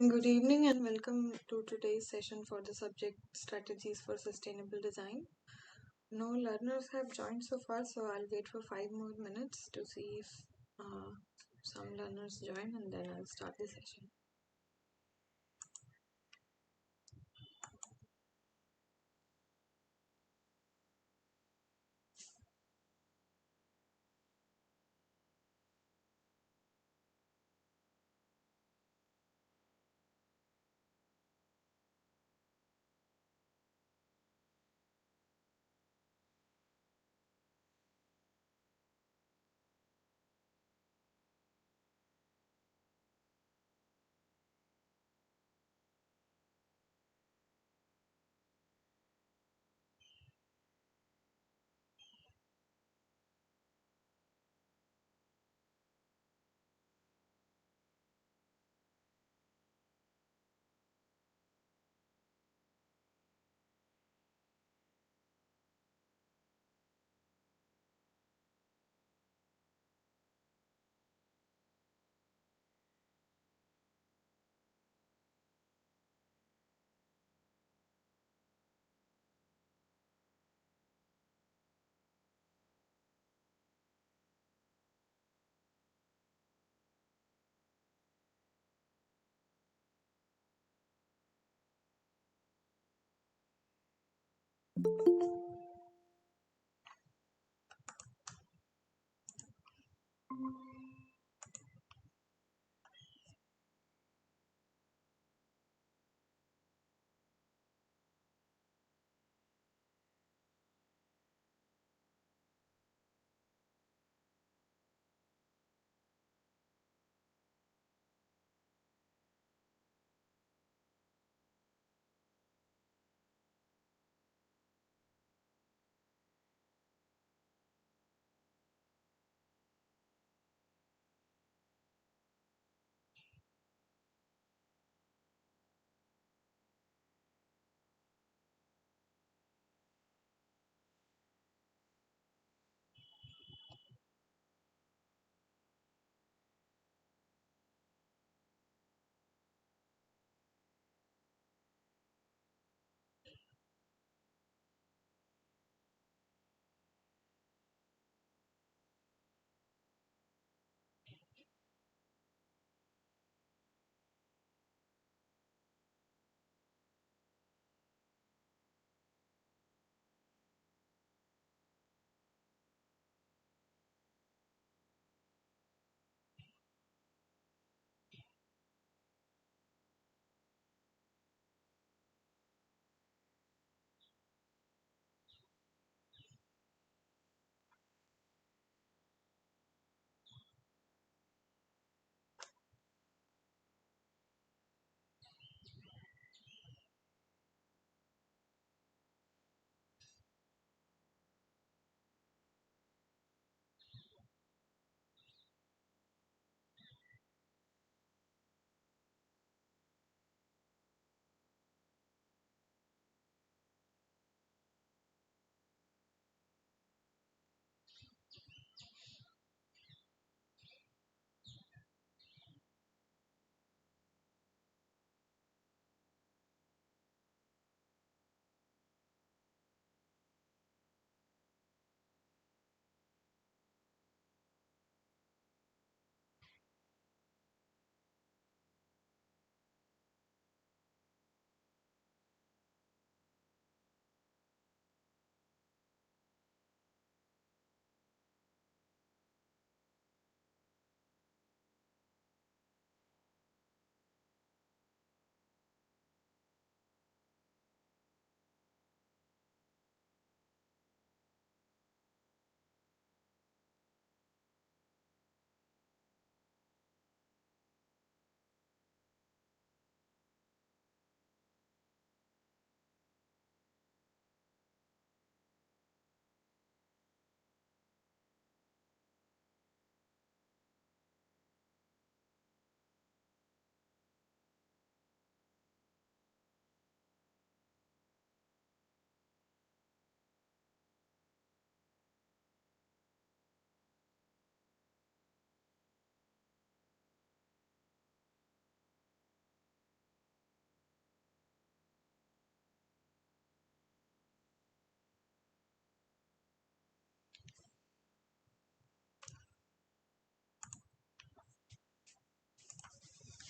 Good evening and welcome to today's session for the subject Strategies for Sustainable Design. No learners have joined so far, so I'll wait for 5 more minutes to see if some learners join, and then I'll start the session.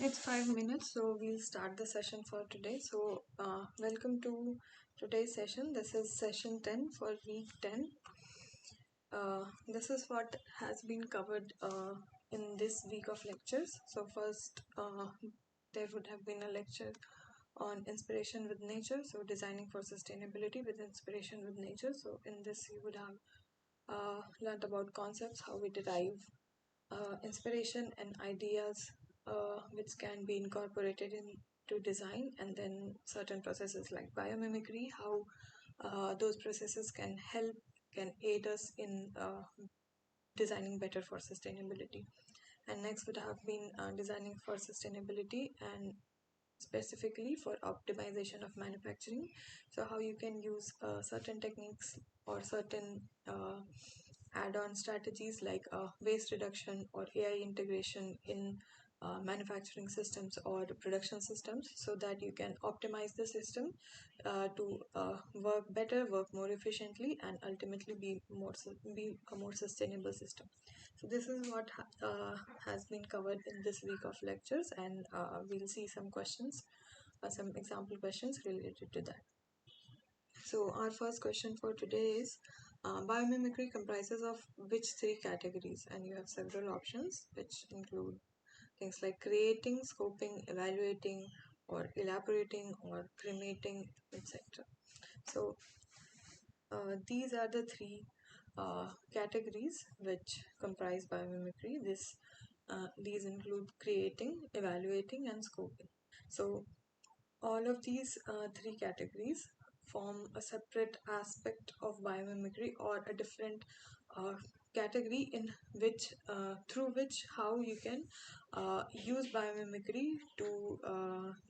It's 5 minutes, so we'll start the session for today. So, welcome to today's session. This is session 10 for week 10. This is what has been covered in this week of lectures. So, first, there would have been a lecture on inspiration with nature, so designing for sustainability with inspiration with nature. So, in this, you would have learned about concepts, how we derive inspiration and ideas which can be incorporated into design, and then certain processes like biomimicry, how those processes can aid us in designing better for sustainability. And next would have been designing for sustainability and specifically for optimization of manufacturing. So how you can use certain techniques or certain add-on strategies like waste reduction or AI integration in manufacturing systems or production systems, so that you can optimize the system to work better, work more efficiently, and ultimately be a more sustainable system. So this is what has been covered in this week of lectures, and we'll see some questions, some example questions related to that. So our first question for today is, biomimicry comprises of which three categories? And you have several options which include things like creating, scoping, evaluating, or elaborating, or cremating, etc. So these are the three categories which comprise biomimicry. These include creating, evaluating, and scoping. So all of these three categories form a separate aspect of biomimicry, or a different uh, category in which through which how you can use biomimicry to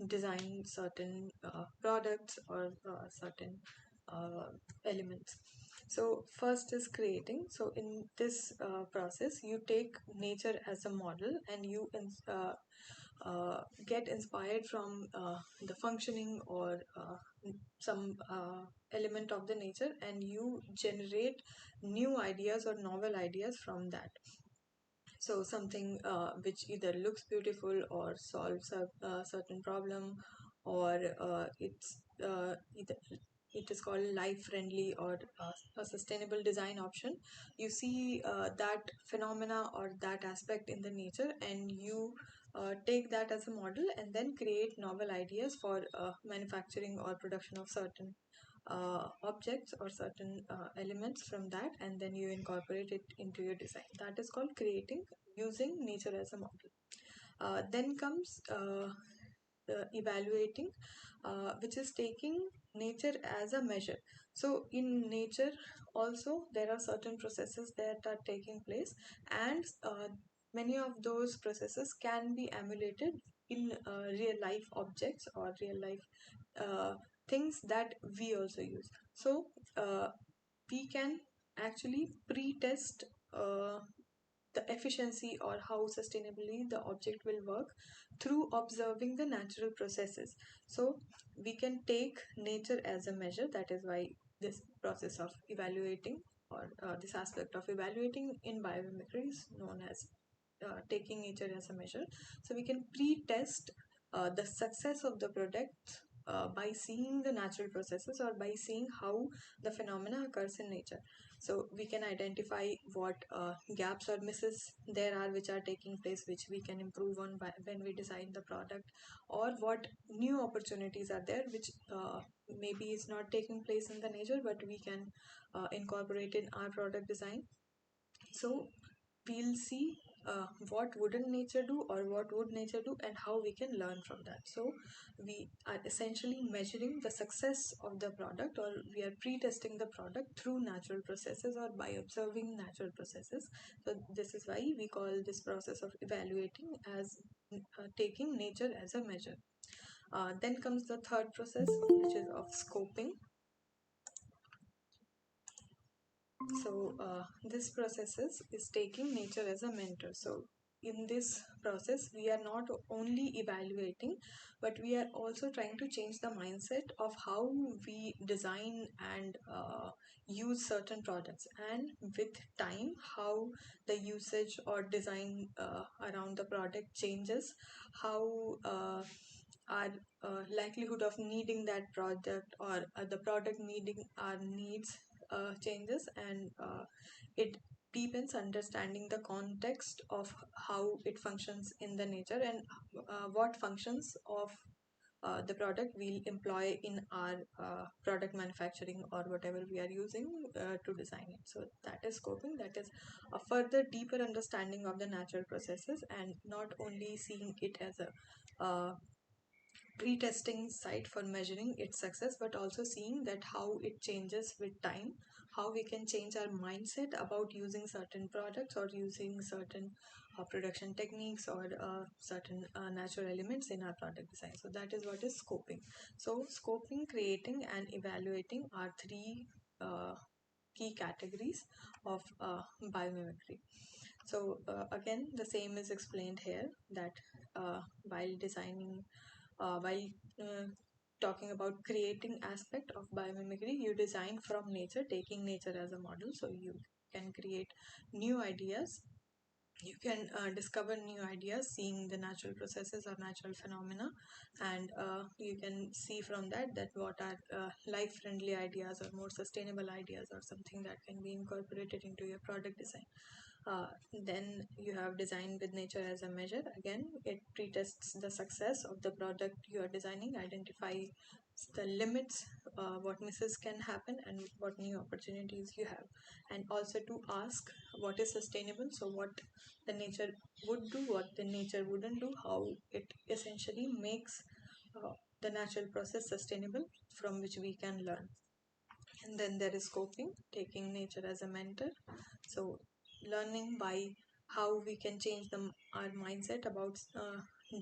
design certain products or certain elements. So first is creating. So in this process, you take nature as a model, and you get inspired from the functioning or some element of the nature, and you generate new ideas or novel ideas from that. So something which either looks beautiful or solves a certain problem, or it is called life friendly or a sustainable design option. You see that phenomena or that aspect in the nature, and you take that as a model, and then create novel ideas for manufacturing or production of certain objects or certain elements from that, and then you incorporate it into your design. That is called creating, using nature as a model. Then comes evaluating, which is taking nature as a measure. So in nature also there are certain processes that are taking place, and many of those processes can be emulated in real life objects or real life uh, things that we also use. So we can actually pre-test the efficiency or how sustainably the object will work through observing the natural processes. So we can take nature as a measure. That is why this process of evaluating, or this aspect of evaluating in biomimicry is known as taking nature as a measure. So we can pre-test the success of the product by seeing the natural processes, or by seeing how the phenomena occurs in nature. So we can identify what gaps or misses there are which are taking place, which we can improve on when we design the product, or what new opportunities are there which maybe is not taking place in the nature, but we can incorporate in our product design. So we'll see what wouldn't nature do, or what would nature do, and how we can learn from that. So we are essentially measuring the success of the product, or we are pre-testing the product through natural processes or by observing natural processes. So this is why we call this process of evaluating as taking nature as a measure. Then comes the third process, which is of scoping. So this process is taking nature as a mentor. So in this process, we are not only evaluating, but we are also trying to change the mindset of how we design and use certain products, and with time how the usage or design around the product changes, how our likelihood of needing that product, or the product needing our needs changes, and it deepens understanding the context of how it functions in the nature, and what functions of the product we'll employ in our product manufacturing or whatever we are using to design it. So that is scoping, that is a further deeper understanding of the natural processes, and not only seeing it as a pre-testing site for measuring its success, but also seeing that how it changes with time, how we can change our mindset about using certain products or using certain production techniques or certain natural elements in our product design. So that is what is scoping. So scoping, creating and evaluating are three key categories of biomimicry. So again, the same is explained here, that while designing, while talking about creating aspect of biomimicry, you design from nature, taking nature as a model. So you can create new ideas, you can discover new ideas seeing the natural processes or natural phenomena, and you can see from that what are life friendly ideas or more sustainable ideas, or something that can be incorporated into your product design. Then you have design with nature as a measure. Again, it pretests the success of the product you are designing, identify the limits, what misses can happen, and what new opportunities you have, and also to ask what is sustainable. So what the nature would do, what the nature wouldn't do, how it essentially makes the natural process sustainable, from which we can learn. And then there is scoping, taking nature as a mentor. So learning by how we can change our mindset about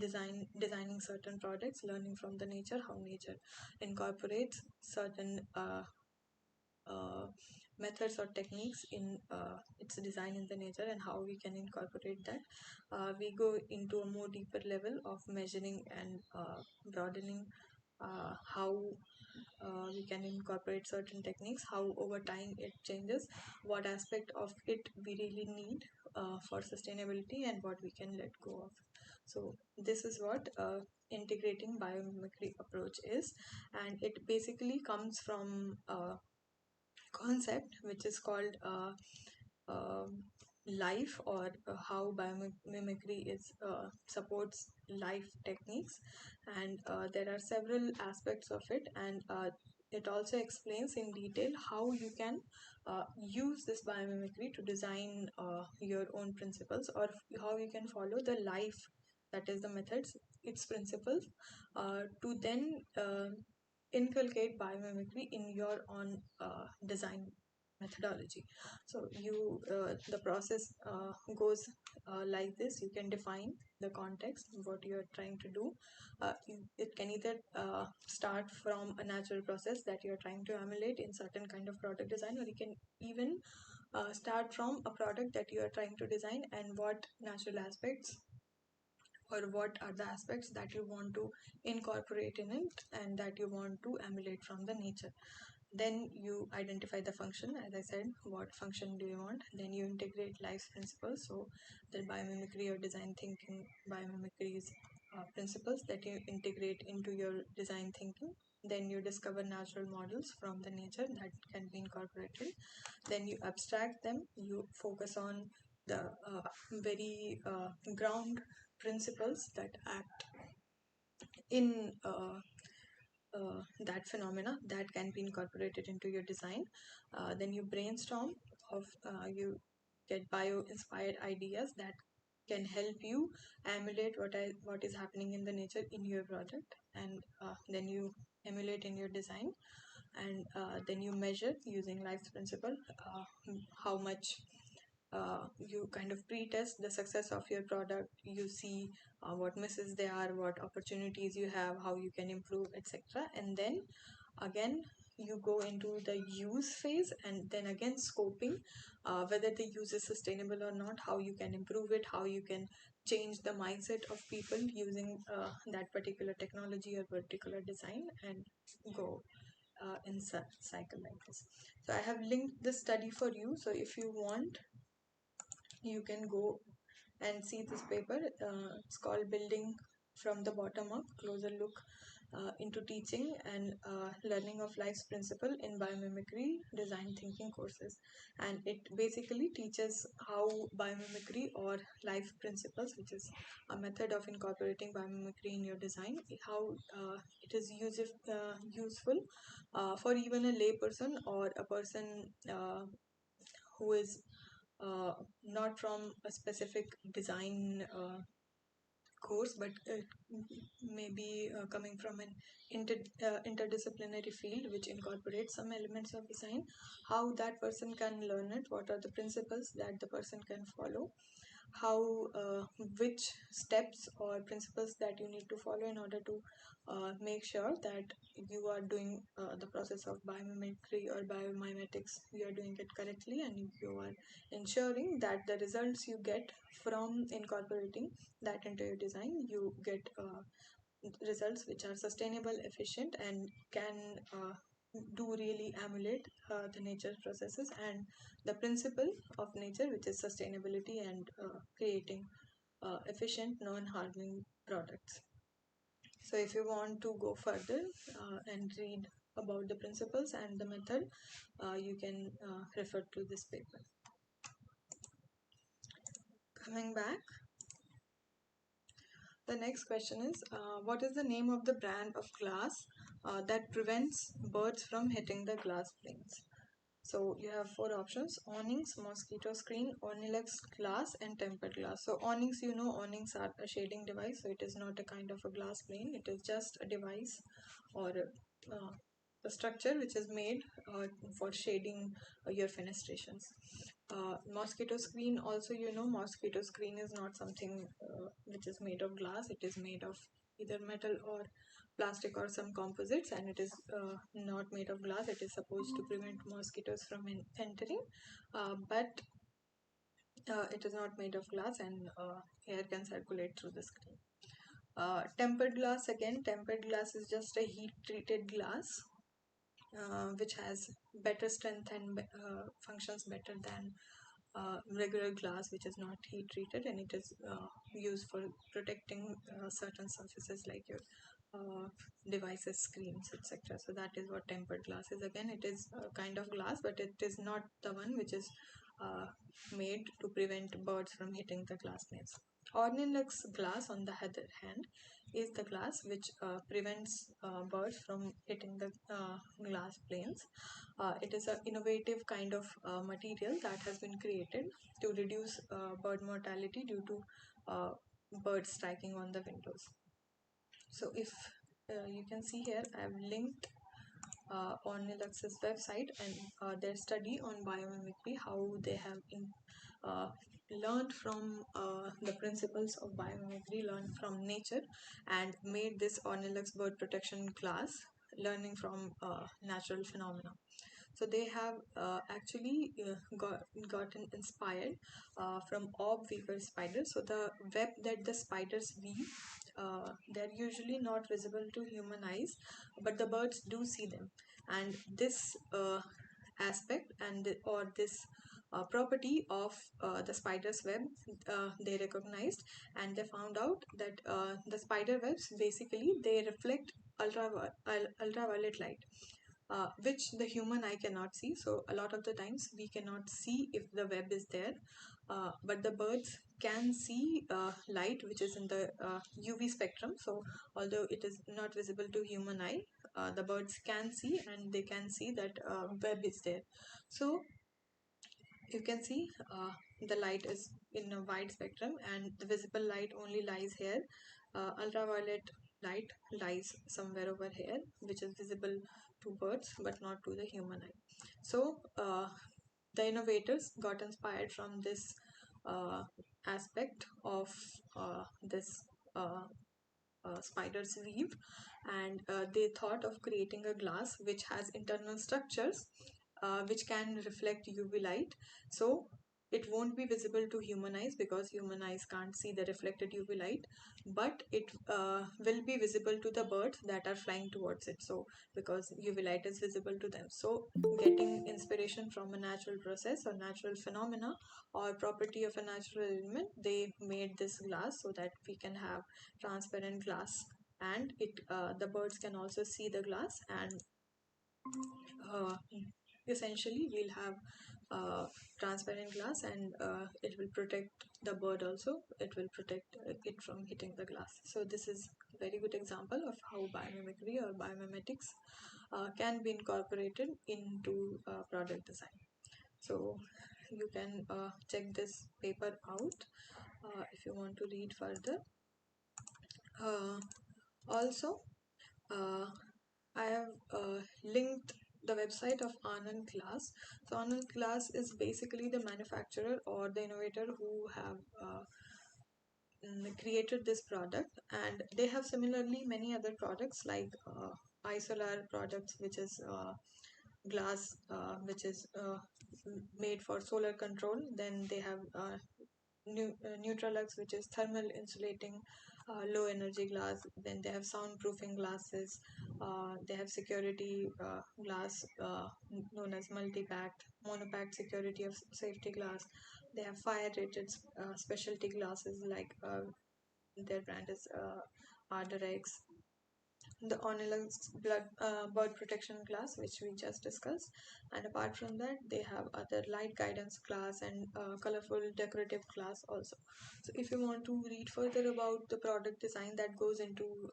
designing certain products, learning from the nature, how nature incorporates certain uh, methods or techniques in its design in the nature, and how we can incorporate that. We go into a more deeper level of measuring and broadening how we can incorporate certain techniques, how over time it changes, what aspect of it we really need for sustainability, and what we can let go of. So this is what integrating biomimicry approach is, and it basically comes from a concept which is called life, or how biomimicry is supports life techniques, and there are several aspects of it, and it also explains in detail how you can use this biomimicry to design your own principles, or how you can follow the life, that is the methods, its principles, to then inculcate biomimicry in your own design methodology. So you the process goes like this. You can define the context, what you are trying to do. It can either start from a natural process that you are trying to emulate in certain kind of product design, or you can even start from a product that you are trying to design, and what natural aspects or what are the aspects that you want to incorporate in it, and that you want to emulate from the nature. Then you identify the function, as I said, what function do you want. Then you integrate life's principles, so the biomimicry or design thinking biomimicry is principles that you integrate into your design thinking. Then you discover natural models from the nature that can be incorporated. Then you abstract them, you focus on the very ground principles that act in that phenomena that can be incorporated into your design. Then you brainstorm of you get bio-inspired ideas that can help you emulate what is happening in the nature in your project, and then you emulate in your design, and then you measure using life's principle how much you kind of pre-test the success of your product. You see what misses there are, what opportunities you have, how you can improve, etc. And then again you go into the use phase, and then again scoping whether the use is sustainable or not, how you can improve it, how you can change the mindset of people using that particular technology or particular design and go in cycle like this. So I have linked this study for you. So if you want, you can go and see this paper. It's called Building from the Bottom Up, Closer Look into Teaching and Learning of Life's Principle in Biomimicry Design Thinking courses. And it basically teaches how biomimicry or life principles, which is a method of incorporating biomimicry in your design, how it is useful for even a lay person or a person who is uh, not from a specific design course, but maybe coming from an interdisciplinary field which incorporates some elements of design, how that person can learn it, what are the principles that the person can follow, how which steps or principles that you need to follow in order to make sure that you are doing the process of biomimicry or biomimetics, you are doing it correctly, and you are ensuring that the results you get from incorporating that into your design, you get results which are sustainable, efficient, and can do really emulate the nature processes and the principle of nature, which is sustainability and creating efficient, non-harming products. So if you want to go further and read about the principles and the method, you can refer to this paper. Coming back, the next question is, what is the name of the brand of glass that prevents birds from hitting the glass planes? So you have four options: awnings, mosquito screen, Ornilex glass, and tempered glass. So awnings, awnings are a shading device, so it is not a kind of a glass plane. It is just a device or a structure which is made for shading your fenestrations. Mosquito screen also, mosquito screen is not something which is made of glass. It is made of either metal or plastic or some composites, and it is not made of glass. It is supposed to prevent mosquitoes from entering, but it is not made of glass, and air can circulate through the screen. Tempered glass, again, tempered glass is just a heat treated glass which has better strength and functions better than regular glass, which is not heat treated, and it is used for protecting certain surfaces like your devices, screens, etc. So that is what tempered glass is. Again, it is a kind of glass, but it is not the one which is uh, made to prevent birds from hitting the glass planes. Ornilux glass, on the other hand, is the glass which prevents birds from hitting the glass planes. It is an innovative kind of material that has been created to reduce bird mortality due to birds striking on the windows. So if you can see here, I have linked on Nilux's website and their study on biomimicry, how they have learned from the principles of biomimicry, learned from nature, and made this Ornilux bird protection class, learning from natural phenomena. So they have actually gotten inspired from orb weaver spiders. So the web that the spiders weave, they're usually not visible to human eyes, but the birds do see them. And this aspect or this property of the spider's web, they recognized, and they found out that the spider webs, basically they reflect ultraviolet light, which the human eye cannot see. So a lot of the times we cannot see if the web is there, but the birds can see light which is in the UV spectrum. So although it is not visible to human eye, the birds can see, and they can see that web is there. So you can see the light is in a wide spectrum, and the visible light only lies here. Ultraviolet light lies somewhere over here, which is visible to birds but not to the human eye. So the innovators got inspired from this aspect of this spider's weave, and they thought of creating a glass which has internal structures which can reflect UV light. So it won't be visible to human eyes because human eyes can't see the reflected UV light, but it will be visible to the birds that are flying towards it. So because UV light is visible to them, so getting inspiration from a natural process or natural phenomena or property of a natural element, they made this glass so that we can have transparent glass, and it the birds can also see the glass, and uh, essentially we'll have transparent glass, and it will protect the bird also. It will protect it from hitting the glass. So this is a very good example of how biomimicry or biomimetics can be incorporated into product design. So you can check this paper out if you want to read further. Also, uh, I have linked the website of Anand Glass. So Anand Glass is basically the manufacturer or the innovator who have created this product, and they have similarly many other products like isolar products, which is glass which is made for solar control. Then they have Neutralux, which is thermal insulating low energy glass. Then they have soundproofing glasses. They have security glass known as multi-packed, monopacked security of safety glass. They have fire rated specialty glasses like their brand is Ardorex, the Ornilux bird protection glass, which we just discussed. And apart from that, they have other light guidance glass and colorful decorative glass also. So if you want to read further about the product design that goes into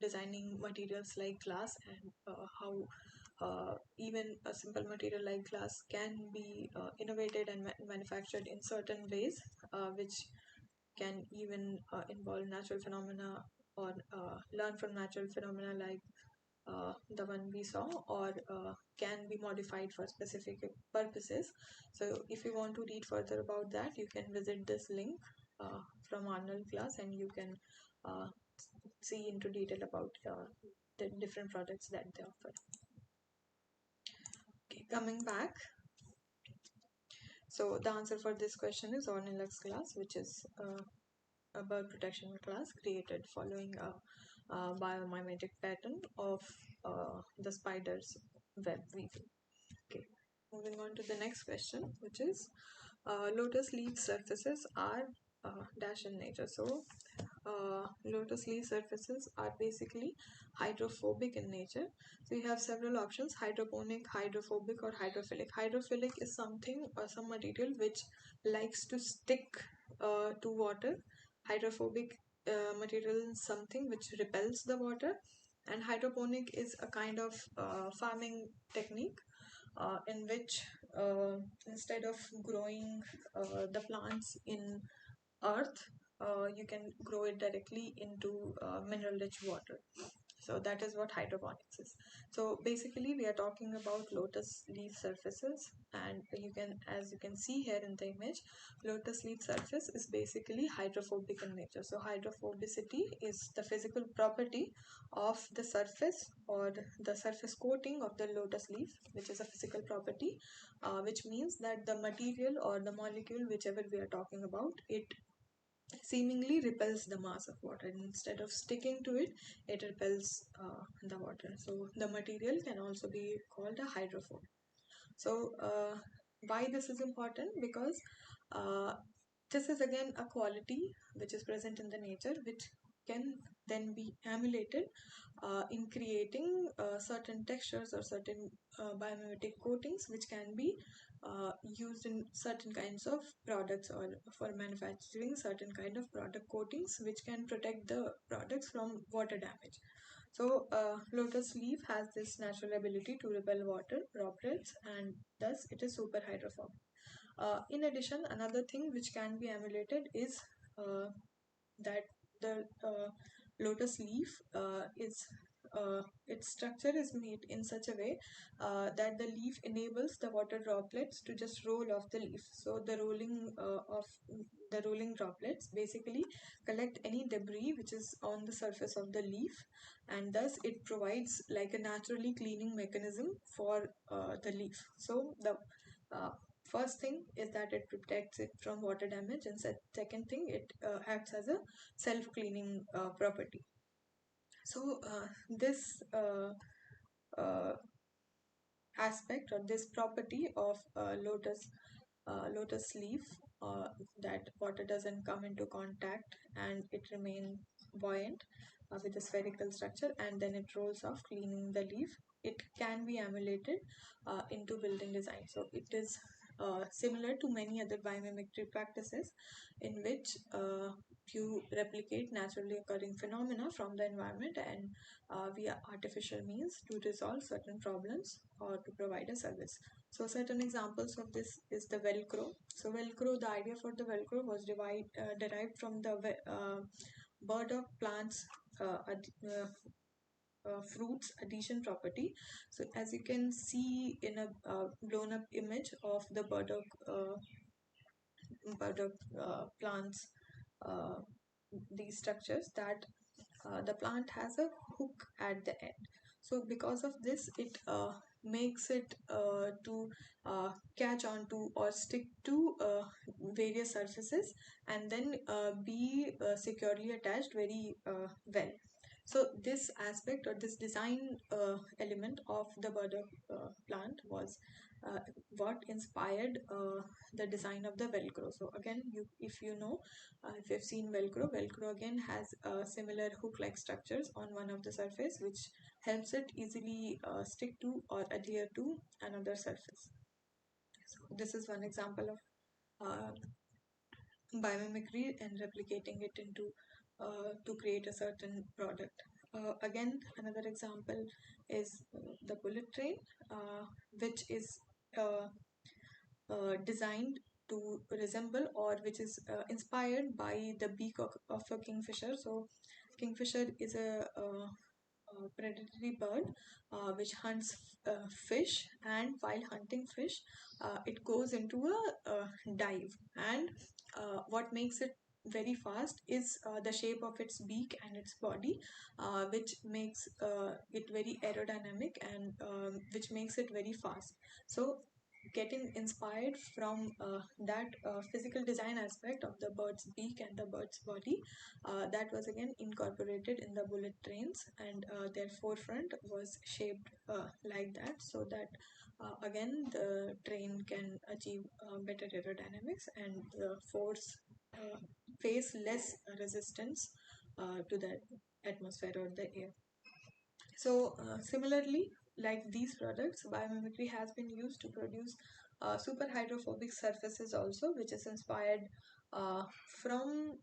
designing materials like glass, and how even a simple material like glass can be innovated and manufactured in certain ways, which can even involve natural phenomena or learn from natural phenomena like the one we saw, or can be modified for specific purposes. So if you want to read further about that, you can visit this link from Arnold Glass, and you can uh, see into detail about the different products that they offer. Okay, coming back, so the answer for this question is Ornilux glass, which is a bird protection class created following a biomimetic pattern of the spider's web weaving. Okay, moving on to the next question, which is lotus leaf surfaces are dash in nature. So lotus leaf surfaces are basically hydrophobic in nature. So you have several options: hydroponic, hydrophobic, or hydrophilic. Hydrophilic is something or some material which likes to stick to water. Hydrophobic material is something which repels the water. And hydroponic is a kind of farming technique in which instead of growing the plants in earth, you can grow it directly into mineral rich water. So that is what hydroponics is. So basically we are talking about lotus leaf surfaces, and you can, as you can see here in the image, lotus leaf surface is basically hydrophobic in nature. So hydrophobicity is the physical property of the surface or the surface coating of the lotus leaf, which is a physical property, which means that the material or the molecule, whichever we are talking about, it seemingly repels the mass of water. Instead of sticking to it, it repels the water. So the material can also be called a hydrophobe. So why this is important? Because this is again a quality which is present in the nature, which can then be emulated in creating certain textures or certain biomimetic coatings, which can be used in certain kinds of products, or for manufacturing certain kind of product coatings which can protect the products from water damage. So lotus leaf has this natural ability to repel water droplets, and thus it is super hydrophobic. In addition, another thing which can be emulated is that the lotus leaf is its structure is made in such a way that the leaf enables the water droplets to just roll off the leaf. So the rolling of the rolling droplets basically collect any debris which is on the surface of the leaf, and thus it provides like a naturally cleaning mechanism for the leaf. So the uh, first thing is that it protects it from water damage, and second thing, it acts as a self-cleaning property. So this uh, aspect, or this property of lotus leaf, uh, that water doesn't come into contact and it remains buoyant with a spherical structure, and then it rolls off, cleaning the leaf. It can be emulated into building design. So it is similar to many other biomimicry practices in which you replicate naturally occurring phenomena from the environment and via artificial means to resolve certain problems or to provide a service. So certain examples of this is the Velcro. So Velcro, the idea for the Velcro was derived from the burdock plants fruits adhesion property. So as you can see in a blown up image of the burdock plants, uh, these structures, that the plant has a hook at the end. So because of this, it makes it to catch on to or stick to various surfaces and then be securely attached very well. So this aspect, or this design element of the burdock plant was uh, what inspired the design of the Velcro. So again, if you know, if you've seen Velcro again has similar hook-like structures on one of the surface, which helps it easily stick to or adhere to another surface. So this is one example of biomimicry and replicating it into to create a certain product. Again, another example is the bullet train, which is uh, designed to resemble, or which is inspired by the beak of a kingfisher. So kingfisher is a predatory bird which hunts fish, and while hunting fish, it goes into a dive, and what makes it very fast is the shape of its beak and its body, which makes it very aerodynamic, and which makes it very fast. So getting inspired from that physical design aspect of the bird's beak and the bird's body, that was again incorporated in the bullet trains, and their forefront was shaped like that, so that again the train can achieve better aerodynamics and uh, face less resistance to the atmosphere or the air. So similarly, like these products, biomimicry has been used to produce super hydrophobic surfaces also, which is inspired from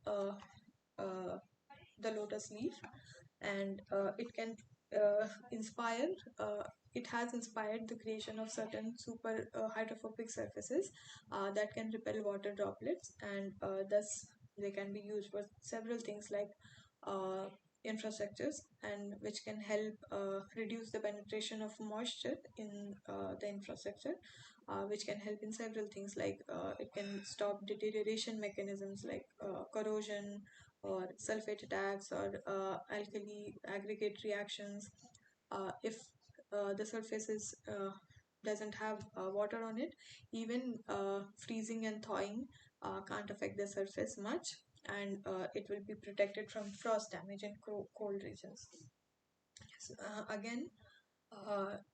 the lotus leaf, and it can inspire it has inspired the creation of certain super hydrophobic surfaces that can repel water droplets, and thus they can be used for several things like uh, infrastructures, and which can help reduce the penetration of moisture in the infrastructure, which can help in several things like it can stop deterioration mechanisms like corrosion or sulfate attacks or alkali aggregate reactions. If the surface doesn't have water on it, even freezing and thawing can't affect the surface much, and it will be protected from frost damage in cold regions. So, again,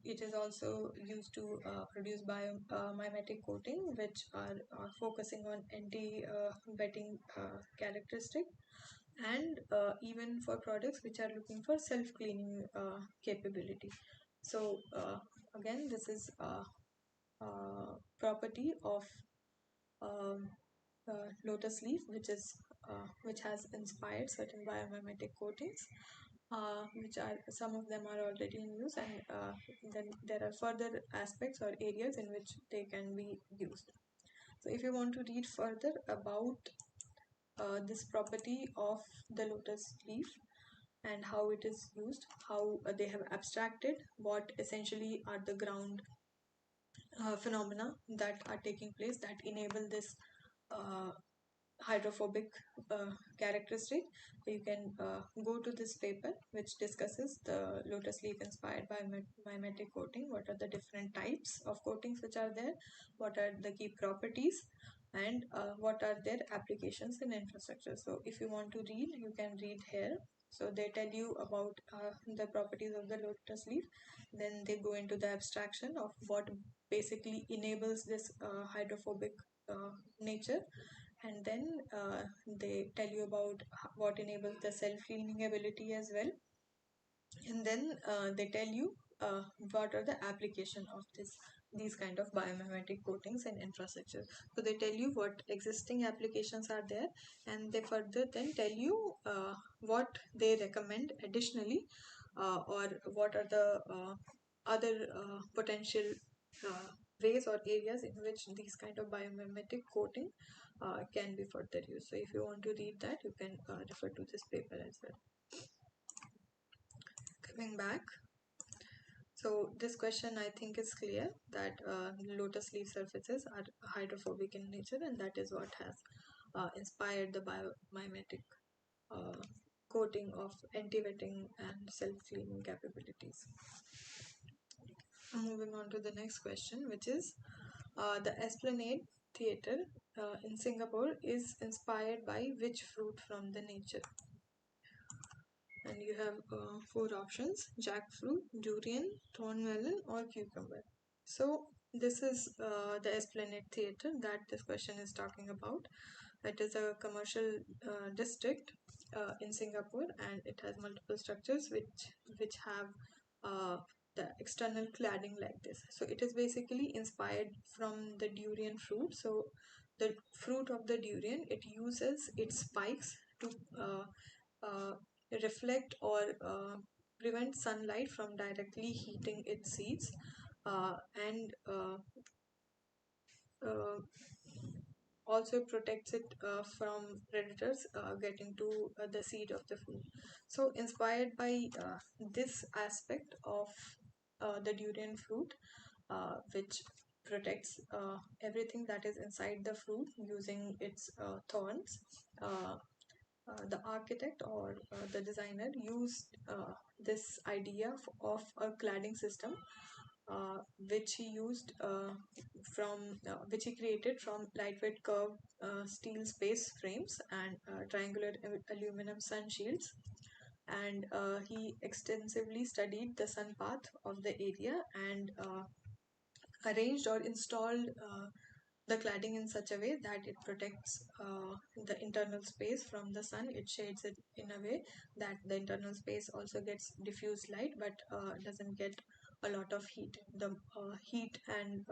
it is also used to produce biomimetic coating, which are focusing on anti-wetting characteristic, and even for products which are looking for self-cleaning capability. So again, this is a property of um, lotus leaf, which has inspired certain biomimetic coatings, which are some of them are already in use, and then there are further aspects or areas in which they can be used. So if you want to read further about this property of the lotus leaf and how it is used, how they have abstracted what essentially are the ground phenomena that are taking place that enable this uh, hydrophobic characteristic. You can go to this paper which discusses the lotus leaf inspired by mimetic coating. What are the different types of coatings which are there? What are the key properties? And what are their applications in infrastructure? So if you want to read, you can read here. So they tell you about the properties of the lotus leaf. Then they go into the abstraction of what basically enables this hydrophobic nature, and then they tell you about what enables the self-cleaning ability as well, and then they tell you what are the application of these kind of biomimetic coatings and infrastructure. So they tell you what existing applications are there, and they further then tell you what they recommend additionally, or what are the other potential uh, ways or areas in which these kind of biomimetic coating can be further used. So if you want to read that, you can refer to this paper as well. Coming back, so this question I think is clear that lotus leaf surfaces are hydrophobic in nature, and that is what has inspired the biomimetic uh, coating of anti-wetting and self-cleaning capabilities. Moving on to the next question, which is the Esplanade Theatre in Singapore is inspired by which fruit from the nature? And you have four options: jackfruit, durian, thorn melon, or cucumber. So this is the Esplanade Theatre that this question is talking about. It is a commercial district in Singapore, and it has multiple structures which have uh, the external cladding like this. So it is basically inspired from the durian fruit. So the fruit of the durian, it uses its spikes to uh, reflect or prevent sunlight from directly heating its seeds, and uh, also protects it from predators getting to the seed of the fruit. So inspired by this aspect of the durian fruit, which protects everything that is inside the fruit using its thorns, the architect or the designer used this idea of a cladding system, which he used which he created from lightweight curved steel space frames and triangular aluminum sun shields. And he extensively studied the sun path of the area and arranged or installed the cladding in such a way that it protects the internal space from the sun. It shades it in a way that the internal space also gets diffuse light, but doesn't get a lot of heat. The heat and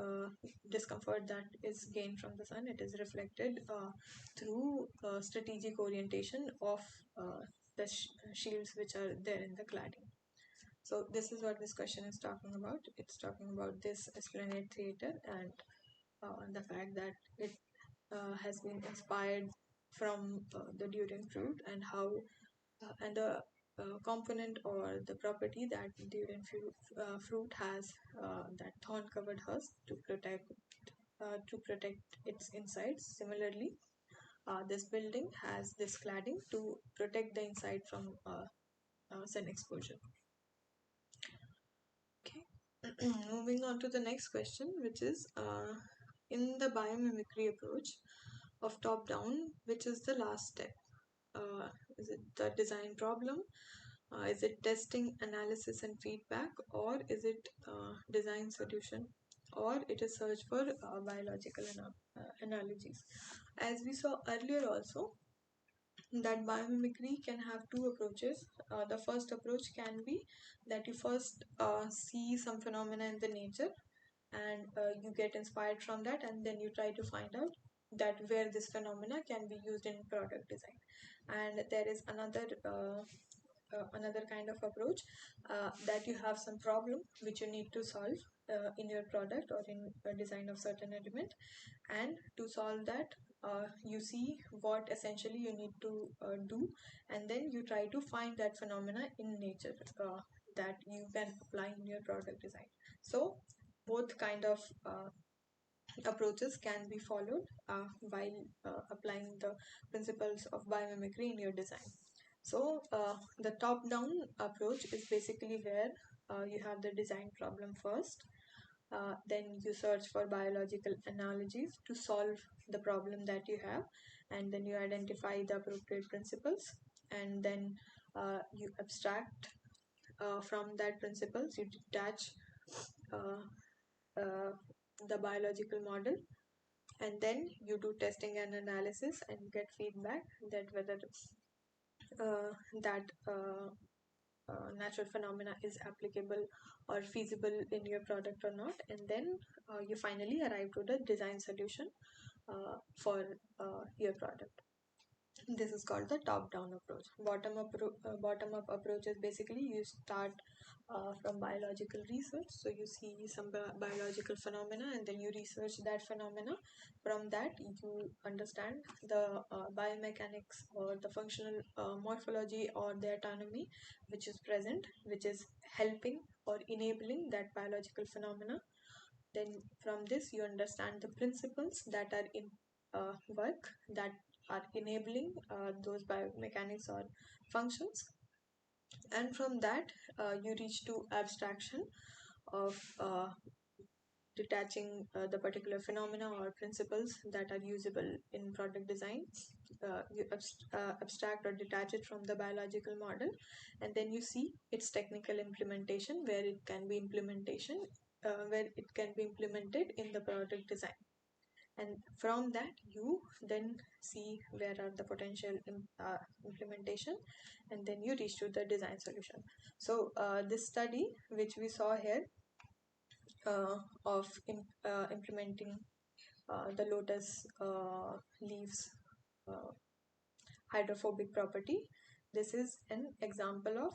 discomfort that is gained from the sun, it is reflected through strategic orientation of the shields which are there in the cladding. So this is what this question is talking about. It's talking about this Esplanade Theatre and the fact that it has been inspired from the durian fruit, and how and the component or the property that durian fruit has, that thorn covered husk to protect its insides. Similarly, this building has this cladding to protect the inside from sun exposure. Okay. Moving on to the next question, which is in the biomimicry approach of top down, which is the last step? Is it the design problem? Is it testing, analysis, and feedback? Or is it design solution? Or it is search for biological analogies? As we saw earlier also, that biomimicry can have two approaches. The first approach can be that you first see some phenomena in the nature, and you get inspired from that, and then you try to find out that where this phenomena can be used in product design. And there is another kind of approach, that you have some problem which you need to solve in your product or in design of certain element, and to solve that, you see what essentially you need to do, and then you try to find that phenomena in nature that you can apply in your product design. So both kind of approaches can be followed while applying the principles of biomimicry in your design. So the top-down approach is basically where you have the design problem first. Then you search for biological analogies to solve the problem that you have, and then you identify the appropriate principles, and then you abstract from that principles. You detach uh, uh, the biological model, and then you do testing and analysis and get feedback that whether that natural phenomena is applicable or feasible in your product or not, and then you finally arrive to the design solution for your product. This is called the top-down approach. Bottom-up approach is basically you start from biological research. So you see some biological phenomena, and then you research that phenomena. From that, you understand the biomechanics or the functional morphology or the autonomy which is present, which is helping or enabling that biological phenomena. Then from this, you understand the principles that are in work that are enabling those biomechanics or functions, and from that you reach to abstraction of detaching the particular phenomena or principles that are usable in product design. You abstract or detach it from the biological model, and then you see its technical implementation, where it can be implemented in the product design. And from that you then see where are the potential implementation, and then you reach to the design solution. So this study which we saw here of implementing the lotus leaves hydrophobic property, this is an example of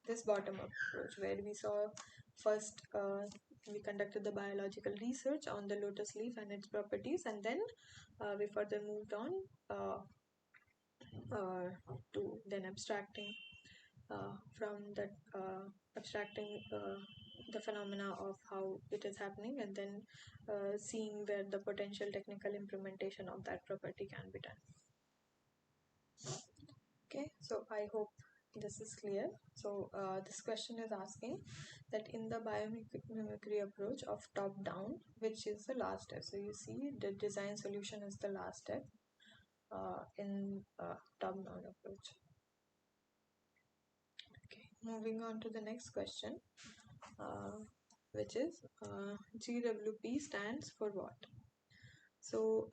this bottom-up approach, where we saw first we conducted the biological research on the lotus leaf and its properties, and then we further moved on to then abstracting the phenomena of how it is happening, and then seeing where the potential technical implementation of that property can be done. Okay, so I hope this is clear. So this question is asking that in the biomimicry approach of top down, which is the last step? So you see the design solution is the last step in top down approach. Okay, moving on to the next question, which is GWP stands for what? So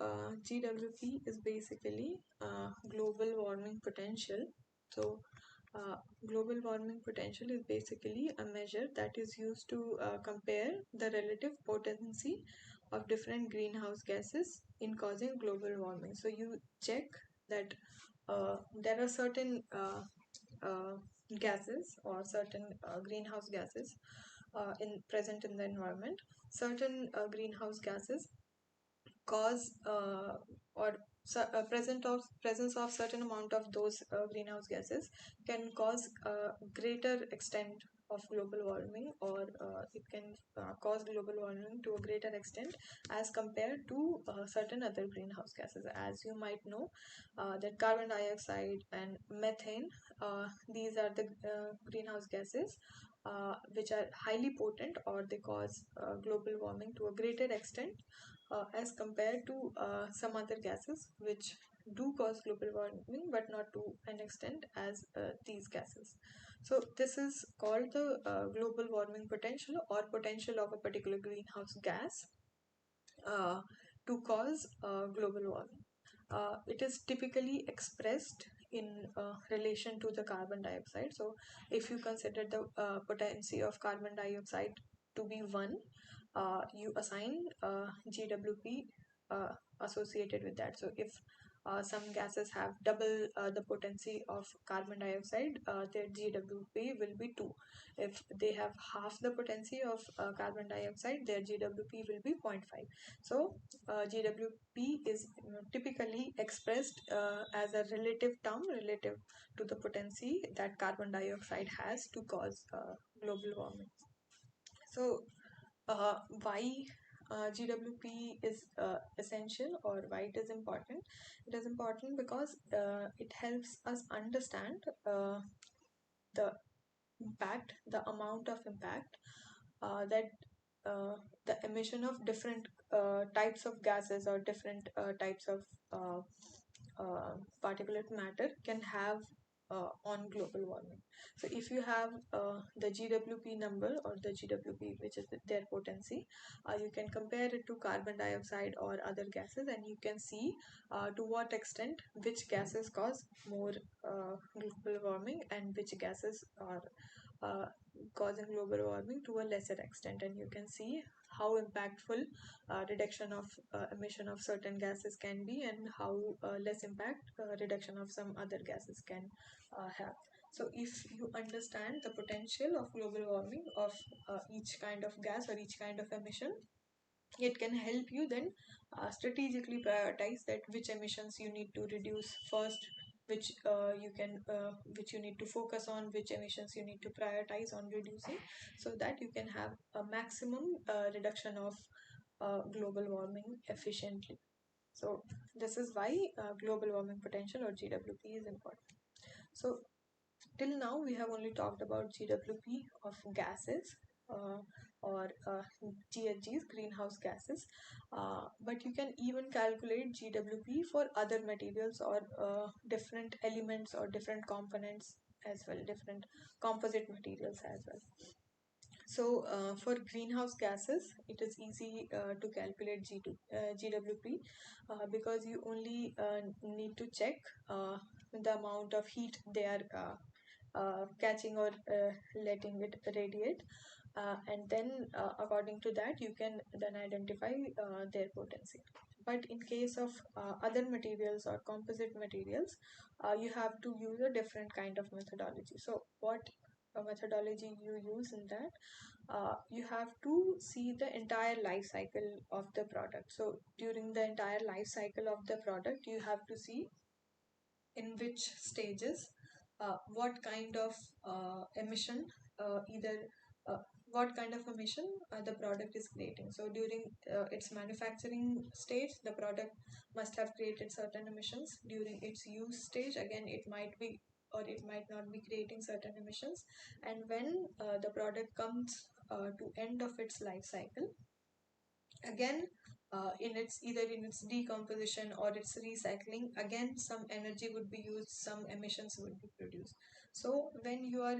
GWP is basically global warming potential. So global warming potential is basically a measure that is used to compare the relative potency of different greenhouse gases in causing global warming. So you check that there are certain gases or certain greenhouse gases present in the environment. Certain greenhouse gases cause or presence of certain amount of those greenhouse gases can cause a greater extent of global warming, or it can cause global warming to a greater extent as compared to certain other greenhouse gases. As you might know, that carbon dioxide and methane, these are the greenhouse gases which are highly potent, or they cause global warming to a greater extent as compared to some other gases which do cause global warming but not to an extent as these gases. So this is called the global warming potential, or potential of a particular greenhouse gas to cause global warming. It is typically expressed in relation to the carbon dioxide. So if you consider the potency of carbon dioxide to be 1, you assign GWP associated with that. So if some gases have double the potency of carbon dioxide, their GWP will be 2. If they have half the potency of carbon dioxide, their GWP will be 0.5. So GWP is typically expressed as a relative term relative to the potency that carbon dioxide has to cause global warming. So why GWP is essential, or why it is important? It is important because it helps us understand the impact, the amount of impact that the emission of different types of gases or different types of particulate matter can have on global warming. So if you have the GWP number, or the GWP, which is their potency, you can compare it to carbon dioxide or other gases, and you can see to what extent which gases cause more global warming and which gases are uh, causing global warming to a lesser extent. And you can see how impactful reduction of emission of certain gases can be, and how less impact reduction of some other gases can have. So if you understand the potential of global warming of each kind of gas or each kind of emission, it can help you then strategically prioritize that which emissions you need to reduce first, which you need to focus on, which emissions you need to prioritize on reducing, so that you can have a maximum reduction of global warming efficiently. So this is why global warming potential, or GWP, is important. So till now we have only talked about GWP of gases, or GHGs, greenhouse gases, but you can even calculate GWP for other materials, or different elements or different components as well, different composite materials as well. So for greenhouse gases, it is easy to calculate GWP because you only need to check the amount of heat they are catching or letting it radiate, and then according to that you can then identify their potency. But in case of other materials or composite materials, you have to use a different kind of methodology. So what methodology you use in that, you have to see the entire life cycle of the product. So during the entire life cycle of the product, you have to see in which stages what kind of emission, either what kind of emission the product is creating. So during its manufacturing stage, the product must have created certain emissions. During its use stage, again, it might be or it might not be creating certain emissions. And when the product comes to end of its life cycle, again, in its decomposition or its recycling, again some energy would be used, some emissions would be produced. So when you are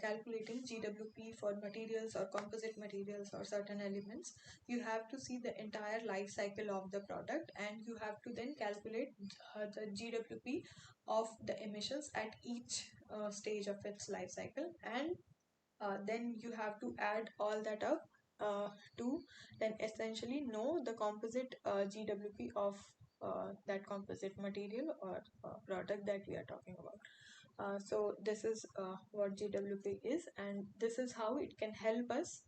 calculating GWP for materials or composite materials or certain elements, you have to see the entire life cycle of the product, and you have to then calculate the GWP of the emissions at each stage of its life cycle, and then you have to add all that up to then essentially know the composite GWP of that composite material or product that we are talking about. So this is what GWP is, and this is how it can help us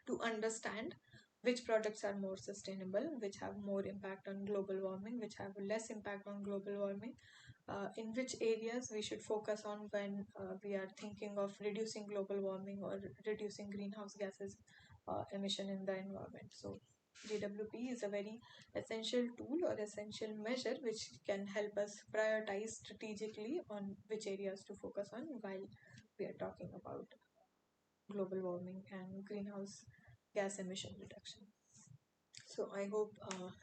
to understand which products are more sustainable, which have more impact on global warming, which have less impact on global warming, in which areas we should focus on when we are thinking of reducing global warming or reducing greenhouse gases emission in the environment. So GWP is a very essential tool or essential measure which can help us prioritize strategically on which areas to focus on while we are talking about global warming and greenhouse gas emission reduction. So I hope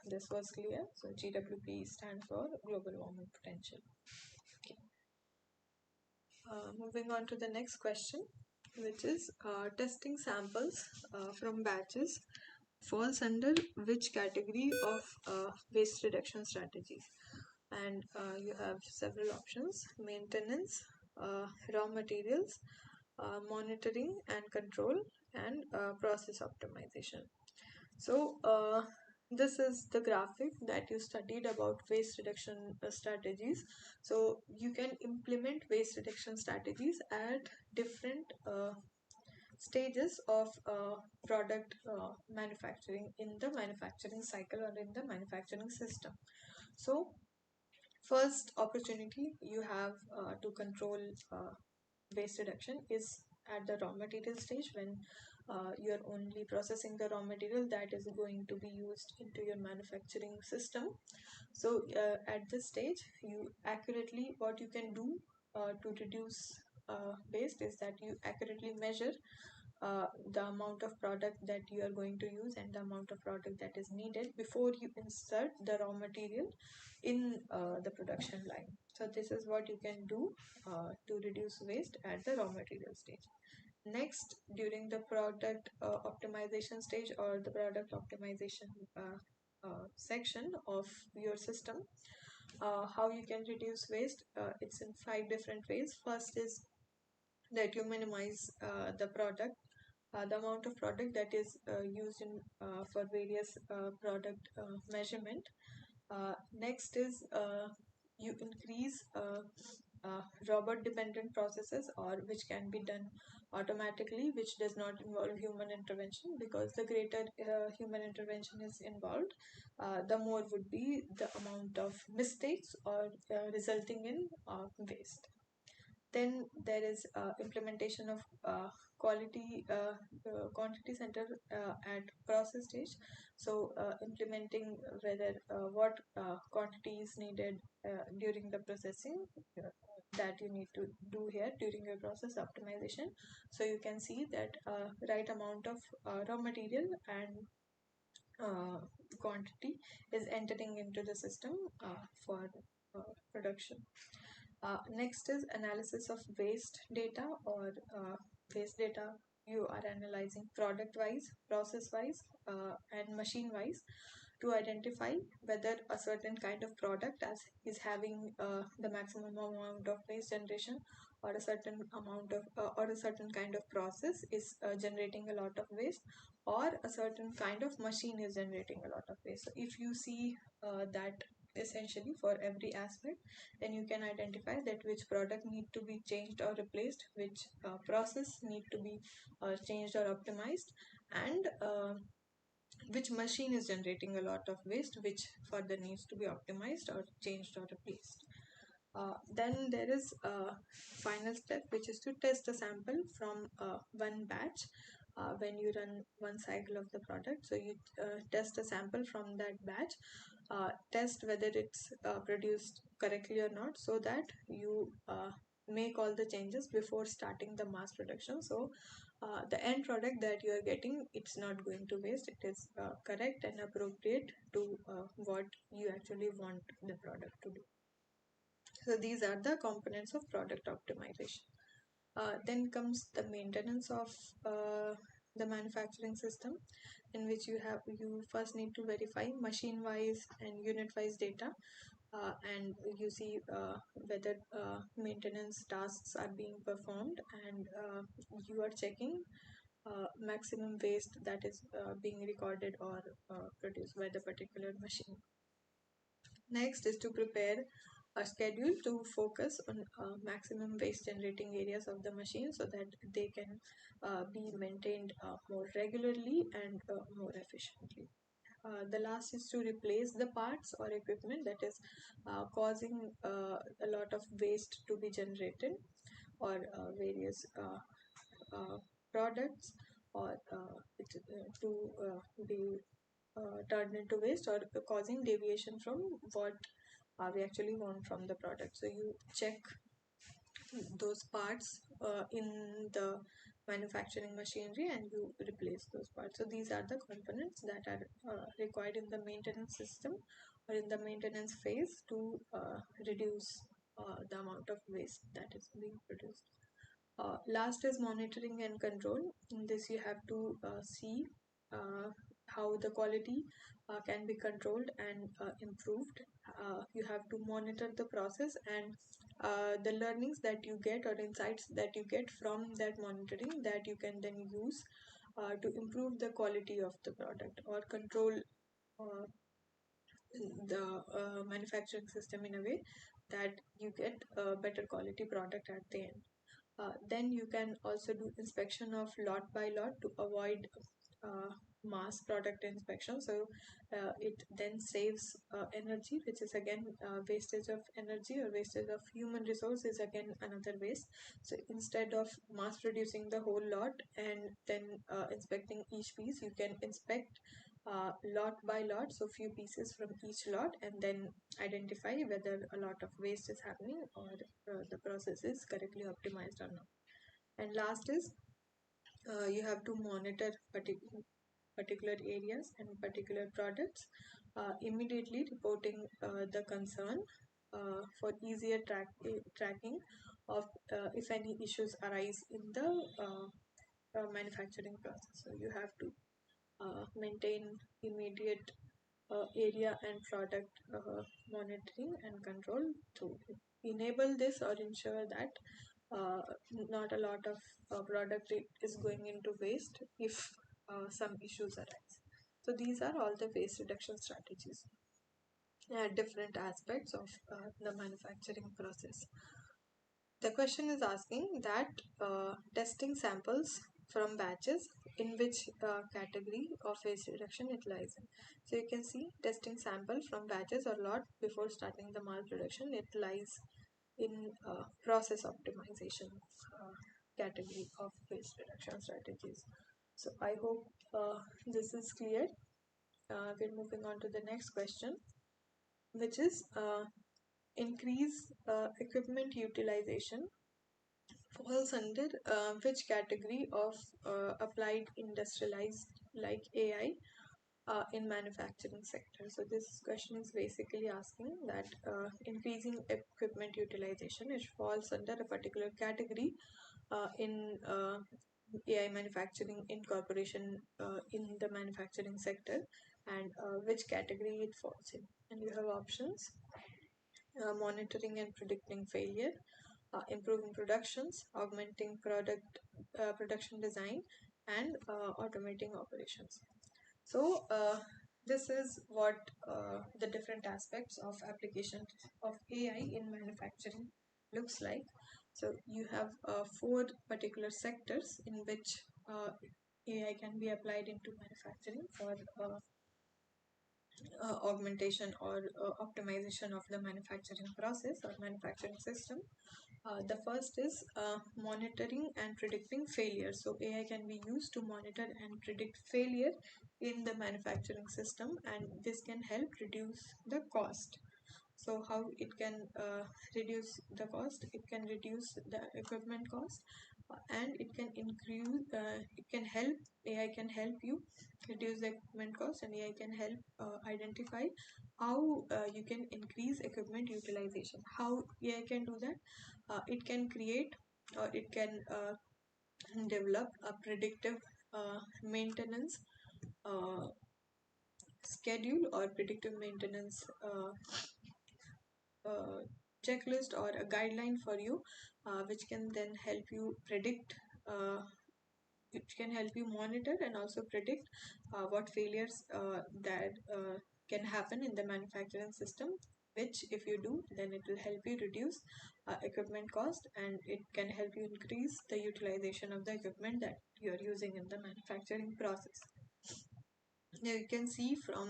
this was clear. So GWP stands for global warming potential. Okay. Moving on to the next question, which is testing samples from batches falls under which category of waste reduction strategies? And you have several options: maintenance, raw materials, monitoring and control, and process optimization. So this is the graphic that you studied about waste reduction strategies. So you can implement waste reduction strategies at different stages of product manufacturing in the manufacturing cycle or in the manufacturing system. So first opportunity you have to control waste reduction is at the raw material stage, when you're only processing the raw material that is going to be used into your manufacturing system. So at this stage, you accurately, what you can do to reduce waste is that you accurately measure the amount of product that you are going to use and the amount of product that is needed before you insert the raw material in the production line. So this is what you can do to reduce waste at the raw material stage. Next, during the product optimization stage or the product optimization section of your system, how you can reduce waste, it's in 5 different ways. First is that you minimize the amount of product that is used in for various product measurement. Next is you increase robot dependent processes, or which can be done automatically, which does not involve human intervention, because the greater human intervention is involved, the more would be the amount of mistakes or resulting in waste. Then there is implementation of quantity center at process stage. So implementing whether what quantity is needed during the processing, that you need to do here during your process optimization. So you can see that right amount of raw material and quantity is entering into the system for production. Next is analysis of waste data, or waste data you are analyzing product wise, process wise, and machine wise, to identify whether a certain kind of product as is having the maximum amount of waste generation, or a certain amount of or a certain kind of process is generating a lot of waste, or a certain kind of machine is generating a lot of waste. So if you see that essentially for every aspect, then you can identify that which product need to be changed or replaced, which process need to be changed or optimized, and which machine is generating a lot of waste, which further needs to be optimized or changed or replaced. Then there is a final step, which is to test a sample from one batch. When you run one cycle of the product, so you test a sample from that batch, test whether it's produced correctly or not, so that you make all the changes before starting the mass production. So the end product that you are getting, it's not going to waste, it is correct and appropriate to what you actually want the product to do. So these are the components of product optimization. Then comes the maintenance of the manufacturing system, in which you first need to verify machine wise and unit wise data, and you see whether maintenance tasks are being performed, and you are checking maximum waste that is being recorded or produced by the particular machine. Next is to prepare a schedule to focus on maximum waste generating areas of the machine, so that they can be maintained more regularly and more efficiently. The last is to replace the parts or equipment that is causing a lot of waste to be generated, or various products, or to be turned into waste, or causing deviation from what we actually want from the product. So you check those parts in the manufacturing machinery, and you replace those parts. So these are the components that are required in the maintenance system, or in the maintenance phase, to reduce the amount of waste that is being produced. Last is monitoring and control. In this, you have to see how the quality can be controlled and improved. You have to monitor the process, and the learnings that you get, or insights that you get from that monitoring, that you can then use to improve the quality of the product, or control uh, the manufacturing system in a way that you get a better quality product at the end. Then you can also do inspection of lot by lot to avoid mass product inspection. So it then saves energy, which is again wastage of energy or wastage of human resource is again another waste. So instead of mass producing the whole lot and then inspecting each piece, you can inspect lot by lot, so few pieces from each lot, and then identify whether a lot of waste is happening or the process is correctly optimized or not. And last is you have to monitor particular areas and particular products, immediately reporting the concern for easier tracking of if any issues arise in the manufacturing process. So you have to maintain immediate area and product monitoring and control to enable this or ensure that uh, not a lot of product is going into waste if some issues arise. So these are all the waste reduction strategies at different aspects of the manufacturing process. The question is asking that testing samples from batches in which category of waste reduction it lies in. So you can see testing sample from batches or lot before starting the mass production, it lies in process optimization category of waste reduction strategies. So I hope this is clear. We're moving on to the next question, which is increase equipment utilization falls under which category of applied industrialized like AI in manufacturing sector. So this question is basically asking that increasing equipment utilization, it falls under a particular category in AI manufacturing incorporation in the manufacturing sector, and which category it falls in. And you have options: monitoring and predicting failure, improving productions, augmenting production design, and automating operations. So this is what the different aspects of application of AI in manufacturing looks like. So you have four particular sectors in which AI can be applied into manufacturing for augmentation or optimization of the manufacturing process or manufacturing system. The first is monitoring and predicting failure. So AI can be used to monitor and predict failure in the manufacturing system, and this can help reduce the cost. So how it can reduce the cost? It can reduce the equipment cost, and it can increase. It can help. AI can help you reduce the equipment cost, and AI can help identify how you can increase equipment utilization. How AI can do that? It can create or it can develop a predictive maintenance uh, schedule or predictive maintenance checklist or a guideline for you, which can then help you predict, which can help you monitor and also predict what failures that can happen in the manufacturing system, which if you do, then it will help you reduce equipment cost, and it can help you increase the utilization of the equipment that you are using in the manufacturing process. Now you can see from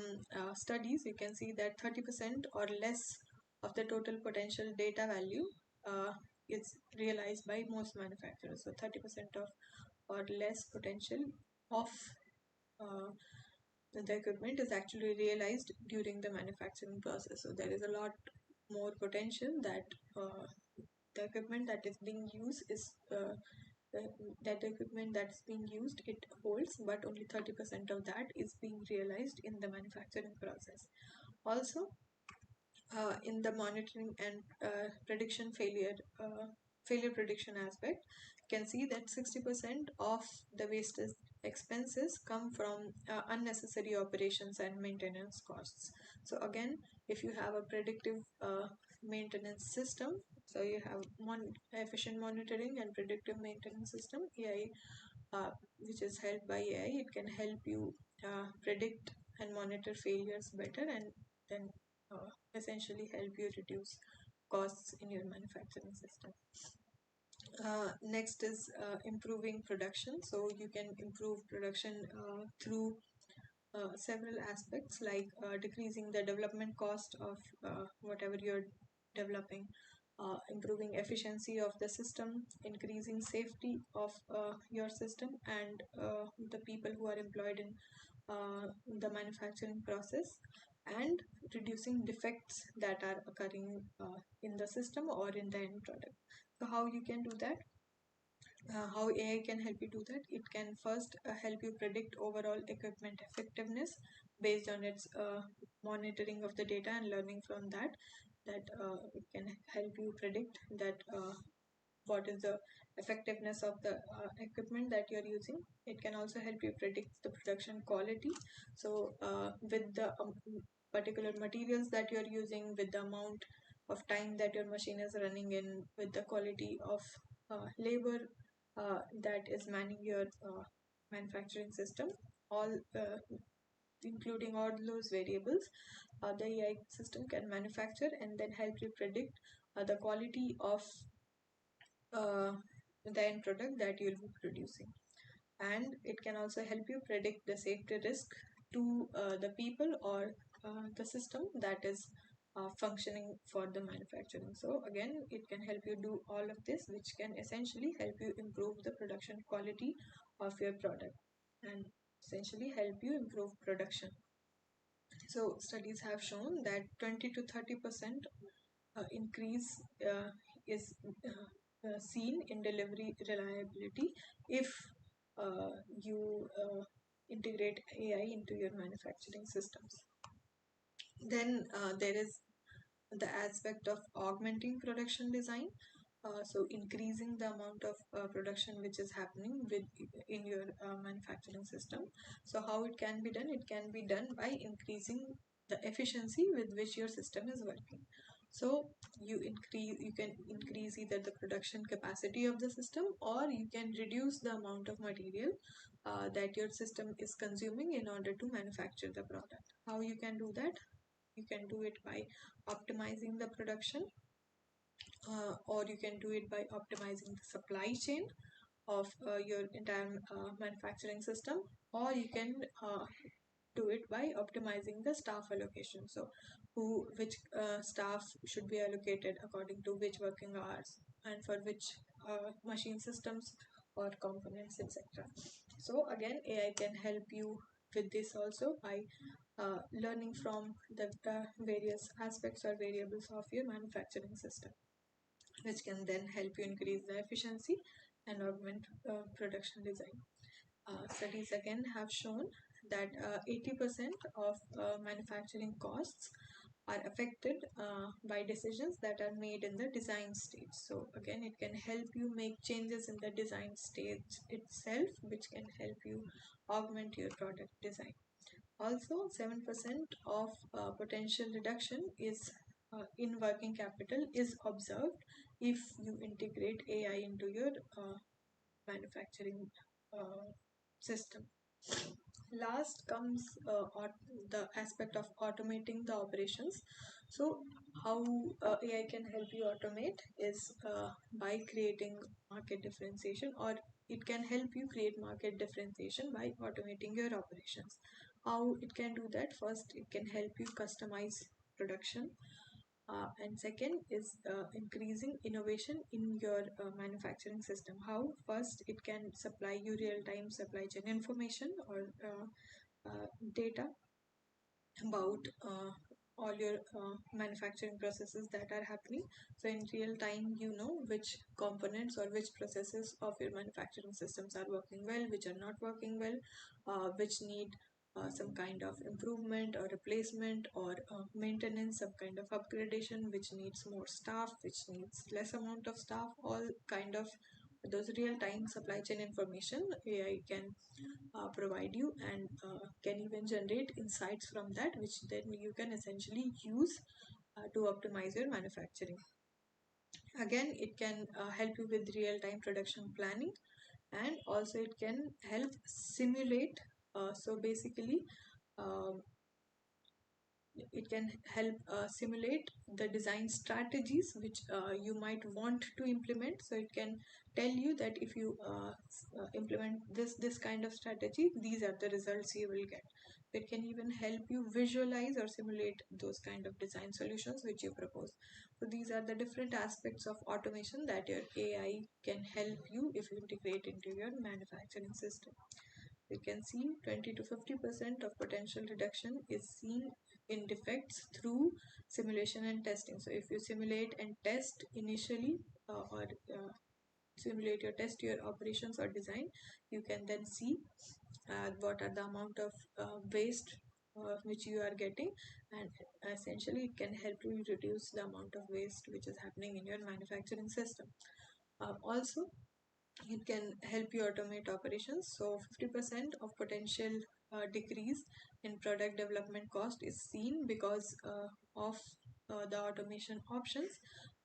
studies, you can see that 30% or less of the total potential data value is realized by most manufacturers. So 30% of or less potential of uh, the equipment is actually realized during the manufacturing process. So there is a lot more potential that the equipment that is being used is that equipment that's being used, it holds, but only 30% of that is being realized in the manufacturing process. Also, in the monitoring and prediction failure prediction aspect, you can see that 60% of the wastage expenses come from unnecessary operations and maintenance costs. So again, if you have a predictive maintenance system, so you have efficient monitoring and predictive maintenance system, AI, which is helped by AI, it can help you predict and monitor failures better, and then essentially help you reduce costs in your manufacturing system. Next is improving production. So you can improve production through several aspects like decreasing the development cost of whatever you're developing, improving efficiency of the system, increasing safety of your system and the people who are employed in the manufacturing process, and reducing defects that are occurring in the system or in the end product. So how you can do that? How AI can help you do that? It can first help you predict overall equipment effectiveness based on its monitoring of the data and learning from that. It can help you predict that what is the effectiveness of the equipment that you're using. It can also help you predict the production quality. So with the particular materials that you're using, with the amount of time that your machine is running in, with the quality of labor that is manning your manufacturing system, all including all those variables, the AI system can manufacture and then help you predict the quality of uh, the end product that you'll be producing. And it can also help you predict the safety risk to the people or the system that is functioning for the manufacturing. So again, it can help you do all of this, which can essentially help you improve the production quality of your product and essentially help you improve production. So studies have shown that 20 to 30% increase is seen in delivery reliability if you integrate AI into your manufacturing systems. Then there is the aspect of augmenting production design. So increasing the amount of production which is happening in your manufacturing system. So how it can be done? It can be done by increasing the efficiency with which your system is working. So you can increase either the production capacity of the system, or you can reduce the amount of material that your system is consuming in order to manufacture the product. How you can do that? You can do it by optimizing the production, or you can do it by optimizing the supply chain of your entire manufacturing system, or you can do it by optimizing the staff allocation. So which staff should be allocated according to which working hours and for which machine systems or components, etc. So again, AI can help you with this also by learning from the various aspects or variables of your manufacturing system, which can then help you increase the efficiency and augment production design. Studies again have shown that 80% of manufacturing costs are affected by decisions that are made in the design stage. So again, it can help you make changes in the design stage itself, which can help you augment your product design. Also, 7% of potential reduction is in working capital is observed if you integrate AI into your manufacturing system. Last comes the aspect of automating the operations. So how AI can help you automate is by creating market differentiation, or it can help you create market differentiation by automating your operations. How it can do that? First, it can help you customize production, and second is increasing innovation in your manufacturing system. How? First, it can supply you real-time supply chain information or data about all your manufacturing processes that are happening. So in real time, you know which components or which processes of your manufacturing systems are working well, which are not working well, which need some kind of improvement or replacement or maintenance, some kind of upgradation, which needs more staff, which needs less amount of staff, all kind of those real-time supply chain information AI can provide you, and can even generate insights from that, which then you can essentially use to optimize your manufacturing. Again, it can help you with real-time production planning, and also it can help simulate. So basically, um it can help simulate the design strategies which you might want to implement. So it can tell you that if you implement this kind of strategy, these are the results you will get. It can even help you visualize or simulate those kind of design solutions which you propose. So these are the different aspects of automation that your AI can help you if you integrate into your manufacturing system. You can see 20 to 50% of potential reduction is seen in defects through simulation and testing. So if you simulate and test initially, or simulate your test your operations or design, you can then see what are the amount of waste which you are getting, and essentially it can help you reduce the amount of waste which is happening in your manufacturing system. Also, it can help you automate operations. So 50% of potential decrease in product development cost is seen because of the automation options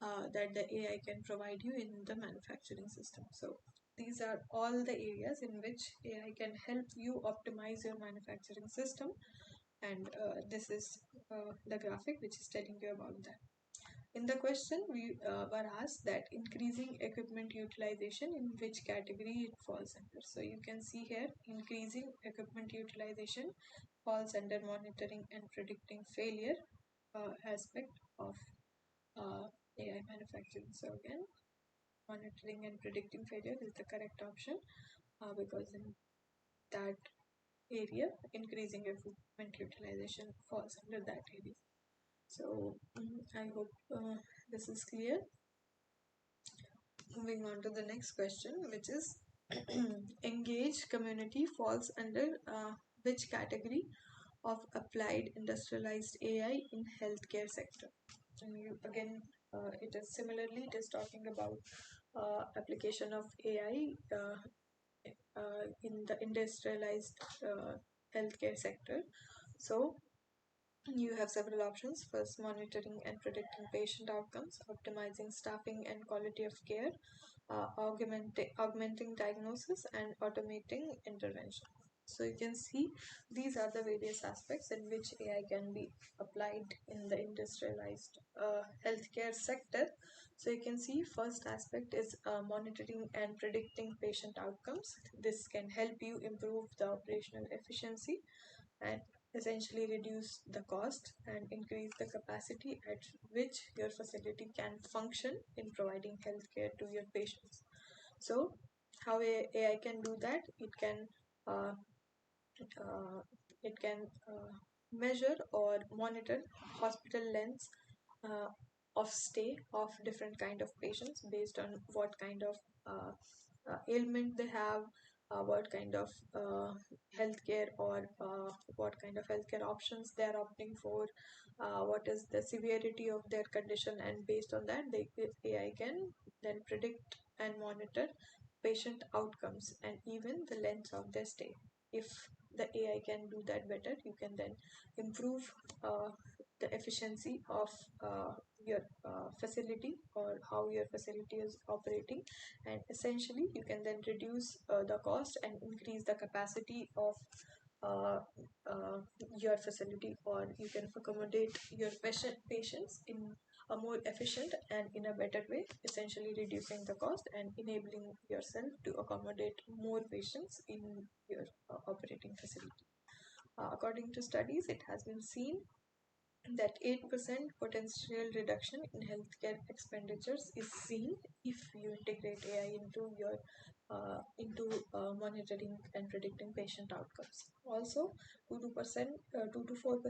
that the AI can provide you in the manufacturing system. So these are all the areas in which AI can help you optimize your manufacturing system, and this is the graphic which is telling you about that. In the question, we were asked that increasing equipment utilization, in which category it falls under. So you can see here, increasing equipment utilization falls under monitoring and predicting failure aspect of AI manufacturing. So again, monitoring and predicting failure is the correct option because in that area, increasing equipment utilization falls under that area. So I hope this is clear. Moving on to the next question, which is engaged community falls under which category of applied industrialized AI in healthcare sector? And you, again, it is similarly, it is talking about application of AI in the industrialized healthcare sector. So you have several options. First, monitoring and predicting patient outcomes, optimizing staffing and quality of care, augmenting diagnosis, and automating intervention. So you can see these are the various aspects in which AI can be applied in the industrialized healthcare sector. So you can see first aspect is monitoring and predicting patient outcomes. This can help you improve the operational efficiency and essentially reduce the cost and increase the capacity at which your facility can function in providing healthcare to your patients. So how AI can do that? Uh, it can measure or monitor hospital lengths uh, of stay of different kind of patients based on what kind of ailment they have, what kind of healthcare or what kind of healthcare options they are opting for, what is the severity of their condition, and based on that, AI can then predict and monitor patient outcomes and even the length of their stay. If the AI can do that better, you can then improve the efficiency of your facility or how your facility is operating, and essentially you can then reduce the cost and increase the capacity of uh, uh, your facility, or you can accommodate your patients in a more efficient and in a better way, essentially reducing the cost and enabling yourself to accommodate more patients in your operating facility. According to studies, it has been seen that 8% potential reduction in healthcare expenditures is seen if you integrate AI into monitoring and predicting patient outcomes. Also, 2 to 4%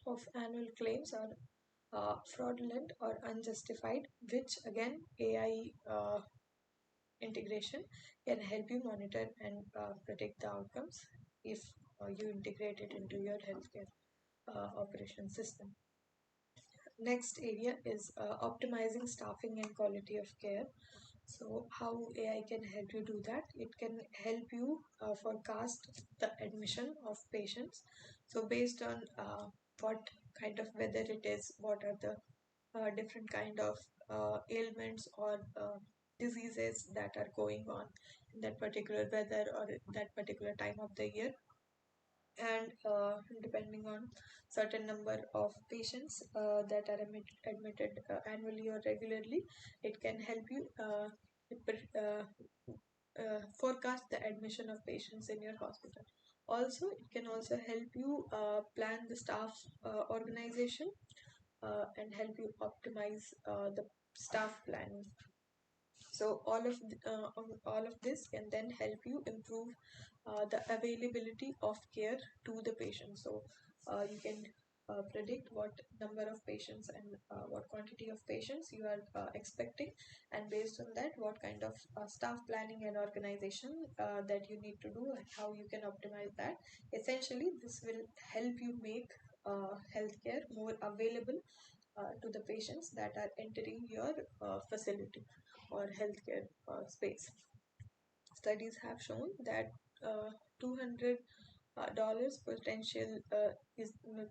of annual claims are fraudulent or unjustified, which again AI integration can help you monitor and predict the outcomes if you integrate it into your healthcare operation system. Next area is optimizing staffing and quality of care. So how AI can help you do that? It can help you forecast the admission of patients. So based on what kind of weather it is, what are the different kind of ailments or diseases that are going on in that particular weather or that particular time of the year. and depending on certain number of patients that are admitted annually or regularly, it can help you forecast the admission of patients in your hospital. Also, it can also help you plan the staff organization and help you optimize the staff planning. So all of this can then help you improve the availability of care to the patient. So you can predict what number of patients and what quantity of patients you are expecting, and based on that, what kind of staff planning and organization that you need to do and how you can optimize that. Essentially, this will help you make healthcare more available to the patients that are entering your facility or healthcare space. Studies have shown that $200 is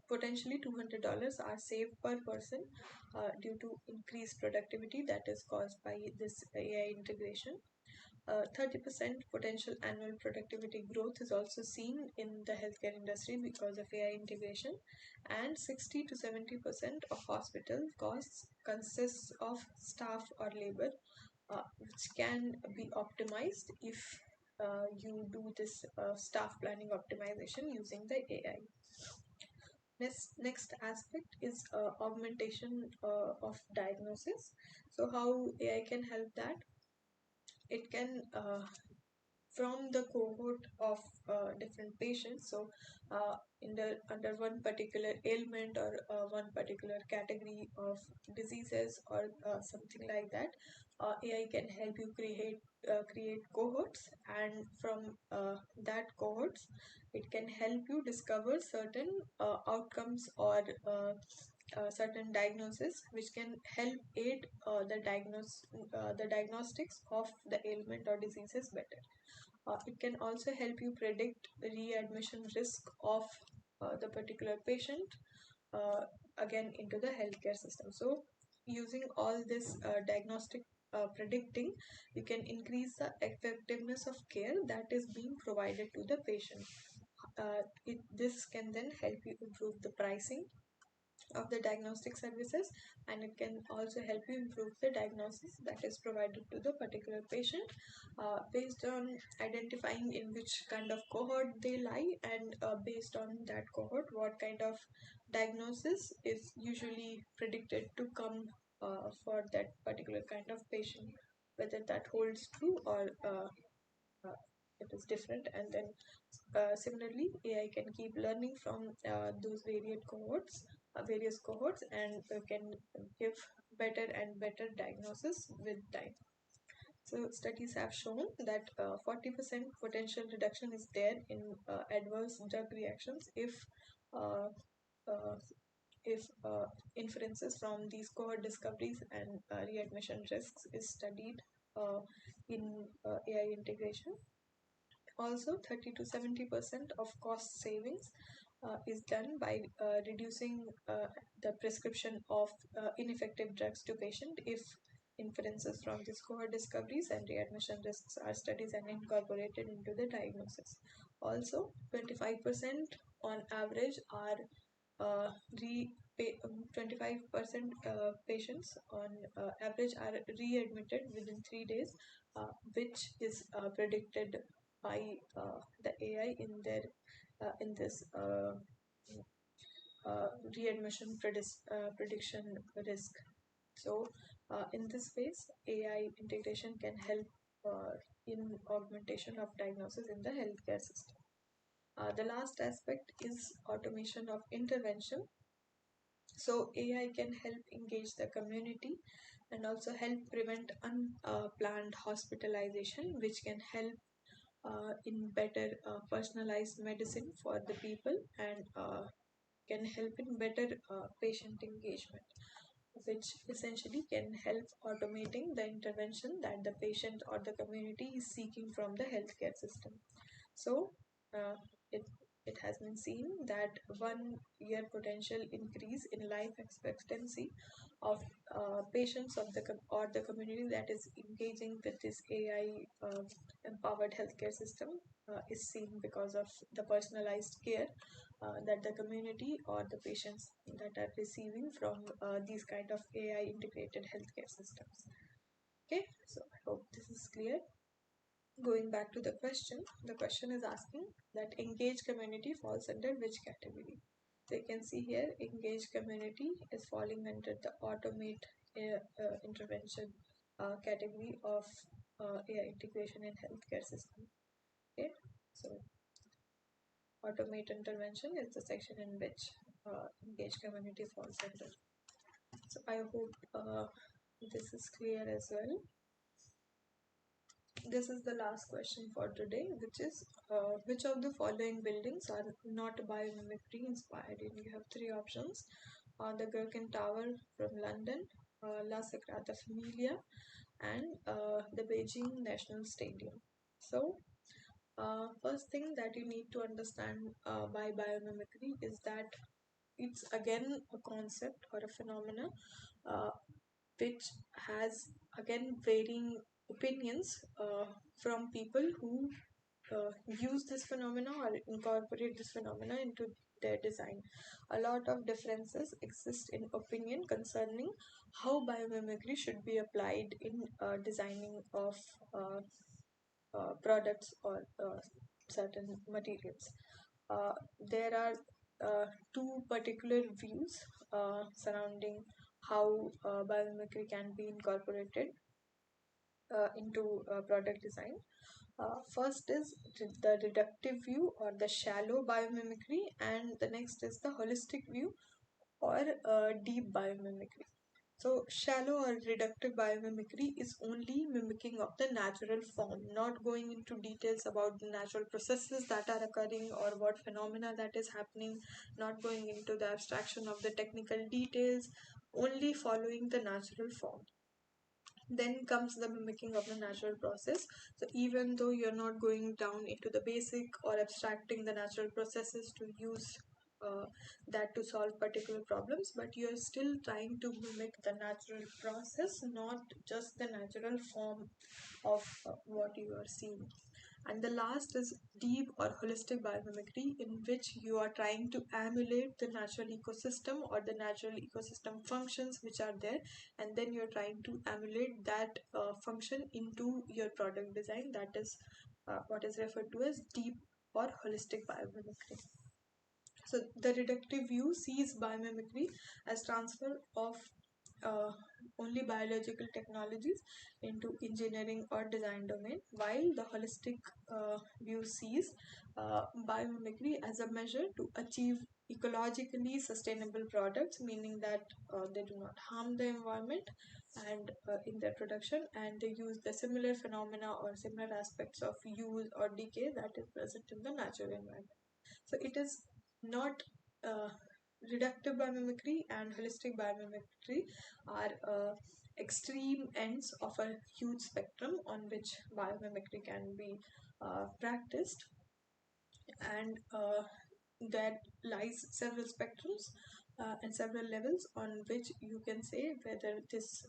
potentially $200 are saved per person due to increased productivity that is caused by this AI integration. 30% potential annual productivity growth is also seen in the healthcare industry because of AI integration, and 60 to 70% of hospital costs consists of staff or labor, which can be optimized if you do this staff planning optimization using the AI. Next aspect is augmentation of diagnosis. So how AI can help that? It can from the cohort of different patients. So under one particular ailment or one particular category of diseases or something like that, AI can help you create cohorts, and from that cohorts it can help you discover certain outcomes or certain diagnosis which can help aid the diagnostics of the ailment or diseases better. It can also help you predict the readmission risk of the particular patient again into the healthcare system. So using all this diagnostic predicting, you can increase the effectiveness of care that is being provided to the patient. This can then help you improve the pricing of the diagnostic services, and it can also help you improve the diagnosis that is provided to the particular patient based on identifying in which kind of cohort they lie, and based on that cohort what kind of diagnosis is usually predicted to come for that particular kind of patient, whether that holds true or it is different. And then similarly, AI can keep learning from those various cohorts, and can give better and better diagnosis with time. So studies have shown that 40% potential reduction is there in adverse drug reactions uh, uh, if inferences from these cohort discoveries and readmission risks is studied in AI integration. Also, 30 to 70% of cost savings is done by reducing the prescription of ineffective drugs to patient if inferences from this cohort discoveries and readmission risks are studies and incorporated into the diagnosis. Also, 25% on average are uh, re 25% patients on average are readmitted within 3 days, which is predicted by the AI in this readmission prediction risk. So, in this ways, AI integration can help in augmentation of diagnosis in the healthcare system. The last aspect is automation of intervention. So AI can help engage the community and also help prevent unplanned hospitalization, which can help in better personalized medicine for the people, and can help in better patient engagement, which essentially can help automating the intervention that the patient or the community is seeking from the healthcare system. So uh, it it has been seen that 1 year potential increase in life expectancy of patients of the community that is engaging with this AI empowered healthcare system is seen because of the personalized care that the community or the patients that are receiving from these kind of AI integrated healthcare systems. Okay, so I hope this is clear. Going back to the question is asking that engaged community falls under which category. So you can see here, engaged community is falling under the automate intervention category of AI integration in healthcare system. Okay, so automate intervention is the section in which engaged community falls under. So I hope this is clear as well. This is the last question for today, which is which of the following buildings are not biomimicry inspired? And you have three options: the Gherkin Tower from London, La Sagrada Familia, and the Beijing National Stadium. So, first thing that you need to understand by biomimicry is that it's again a concept or a phenomena uh, which has again varying opinions from people who use this phenomena or incorporate this phenomena into their design. A lot of differences exist in opinion concerning how biomimicry should be applied in designing of products or certain materials. There are two particular views surrounding how biomimicry can be incorporated into product design. First is the reductive view or the shallow biomimicry, and the next is the holistic view or deep biomimicry. So, shallow or reductive biomimicry is only mimicking of the natural form, not going into details about the natural processes that are occurring or what phenomena that is happening, not going into the abstraction of the technical details, only following the natural form. Then comes the mimicking of the natural process. So even though you're not going down into the basic or abstracting the natural processes to use that to solve particular problems, but you're still trying to mimic the natural process, not just the natural form of what you are seeing. And the last is deep or holistic biomimicry, in which you are trying to emulate the natural ecosystem or the natural ecosystem functions which are there, and then you're trying to emulate that function into your product design. That is what is referred to as deep or holistic biomimicry. So the reductive view sees biomimicry as transfer of uh, only biological technologies into engineering or design domain, while the holistic view sees biomimicry as a measure to achieve ecologically sustainable products, meaning that they do not harm the environment and in their production, and they use the similar phenomena or similar aspects of use or decay that is present in the natural environment. So it is not reductive biomimicry and holistic biomimicry are extreme ends of a huge spectrum on which biomimicry can be practiced, and there lies several spectrums and several levels on which you can say whether this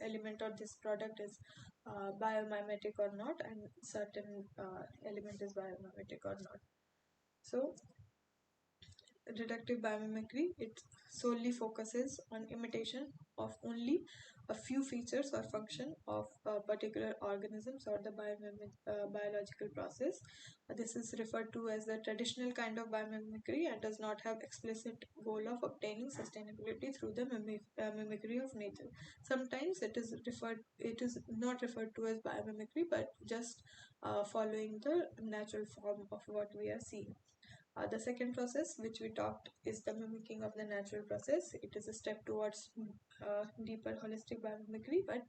element or this product is biomimetic or not, and certain element is biomimetic or not. So reductive biomimicry, it solely focuses on imitation of only a few features or function of particular organisms or the biological process. This is referred to as the traditional kind of biomimicry and does not have explicit goal of obtaining sustainability through the mimicry of nature. Sometimes it is not referred to as biomimicry, but just following the natural form of what we are seeing. The second process, which we talked, is the mimicking of the natural process. It is a step towards deeper holistic biomimicry, but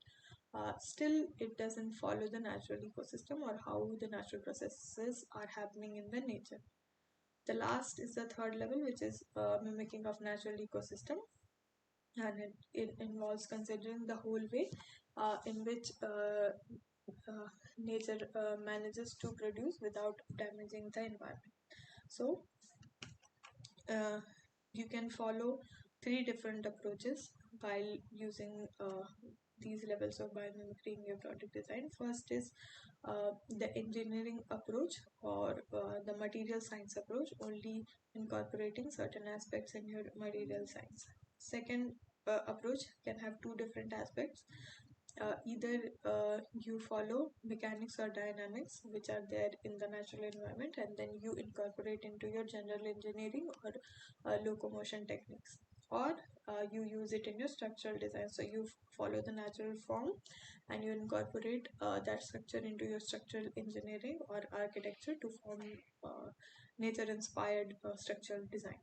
still it doesn't follow the natural ecosystem or how the natural processes are happening in the nature. The last is the third level, which is mimicking of natural ecosystem, and it involves considering the whole way in which nature manages to produce without damaging the environment. So you can follow three different approaches while using these levels of biomimicry in your product design. First is the engineering approach or the material science approach, only incorporating certain aspects in your material science. Second approach can have two different aspects. Either you follow mechanics or dynamics which are there in the natural environment, and then you incorporate into your general engineering or locomotion techniques, or you use it in your structural design. So you follow the natural form and you incorporate that structure into your structural engineering or architecture to form nature inspired structural design.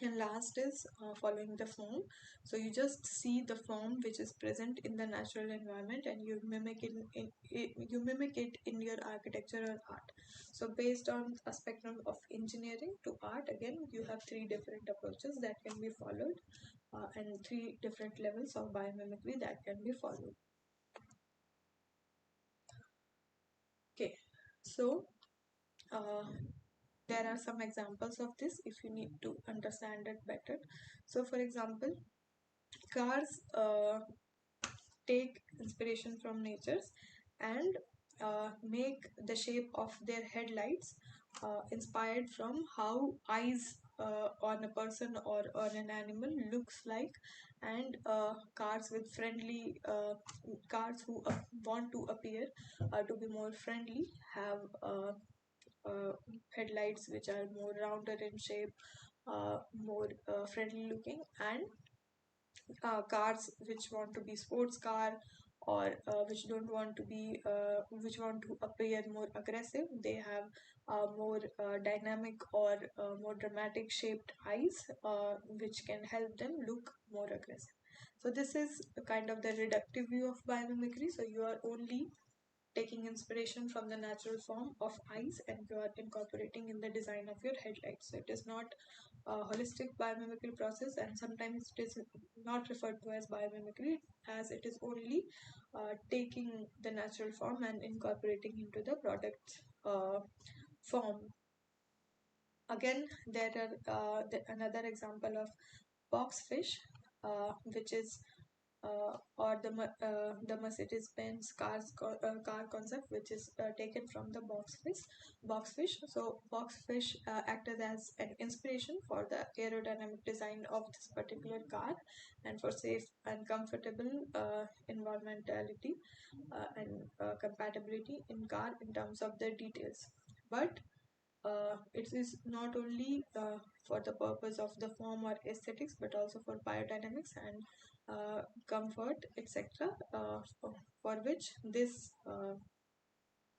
And last is following the form. So you just see the form which is present in the natural environment and you mimic it in your architecture or art. So based on a spectrum of engineering to art, again you have three different approaches that can be followed, and three different levels of biomimicry that can be followed. Okay, so there are some examples of this if you need to understand it better. So for example, cars take inspiration from natures and make the shape of their headlights inspired from how eyes on a person or on an animal looks like, and cars with friendly cars who want to appear to be more friendly have uh, headlights which are more rounded in shape, more friendly looking, and cars which want to be sports car or which don't want to be which want to appear more aggressive, they have more dynamic or more dramatic shaped eyes which can help them look more aggressive. So this is kind of the reductive view of biomimicry. So you are only taking inspiration from the natural form of eyes and you are incorporating in the design of your headlights. So it is not a holistic biomimicry process, and sometimes it is not referred to as biomimicry, as it is only taking the natural form and incorporating into the product form. Again, there are another example of boxfish, which is or the Mercedes-Benz car concept, which is taken from the boxfish. So boxfish acted as an inspiration for the aerodynamic design of this particular car and for safe and comfortable environmentality and compatibility in car in terms of the details. But it is not only for the purpose of the form or aesthetics, but also for biodynamics and comfort, etc., for which this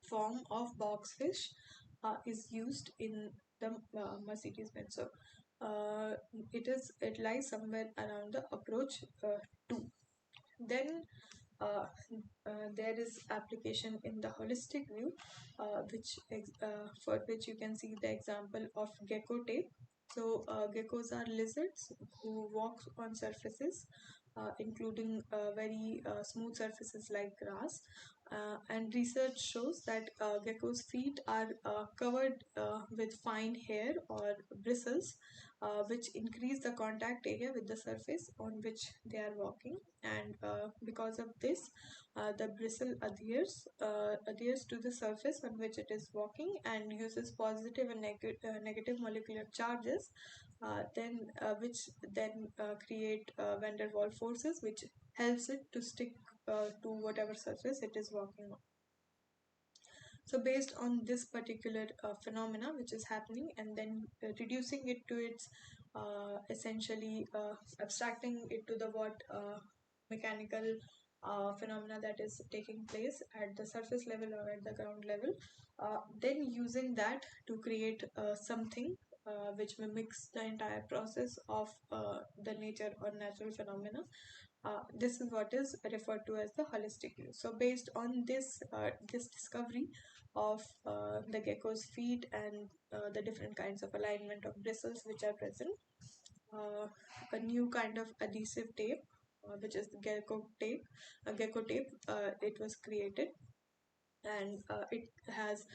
form of boxfish is used in the Mercedes-Benz. So it lies somewhere around the approach 2. Then uh, there is application in the holistic view, for which you can see the example of gecko tape. So geckos are lizards who walk on surfaces, including very smooth surfaces like grass. And research shows that geckos' feet are covered with fine hair or bristles, which increase the contact area with the surface on which they are walking. And because of this, the bristle adheres to the surface on which it is walking and uses positive and negative molecular charges, which then create van der Waals forces, which helps it to stick to whatever surface it is walking on. So based on this particular phenomena which is happening, and then reducing it to its essentially abstracting it to the what mechanical phenomena that is taking place at the surface level or at the ground level, then using that to create something which mimics the entire process of the nature or natural phenomena. This is what is referred to as the holistic view. So based on this discovery of the gecko's feet and the different kinds of alignment of bristles which are present, a new kind of adhesive tape, which is the gecko tape, it was created, and it has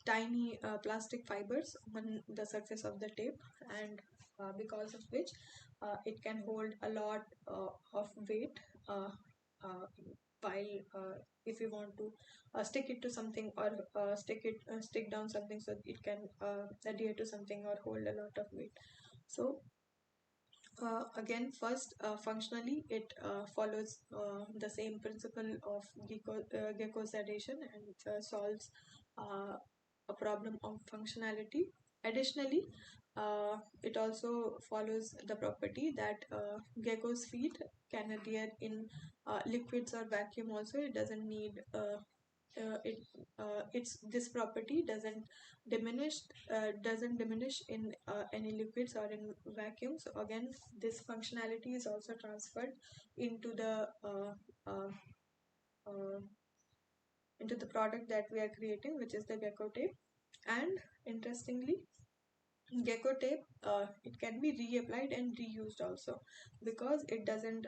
tiny plastic fibers on the surface of the tape, and because of which it can hold a lot of weight uh, uh, while if you want to stick it to something, or stick down something, so it can adhere to something or hold a lot of weight. So again, first, functionally, it follows the same principle of gecko's addition, and solves a problem of functionality. Additionally, it also follows the property that gecko's feet can adhere in liquids or vacuum also. It doesn't need it its this property doesn't diminish in any liquids or in vacuum. So again, this functionality is also transferred into the uh, uh, into the product that we are creating, which is the gecko tape. And interestingly, gecko tape, it can be reapplied and reused also, because it doesn't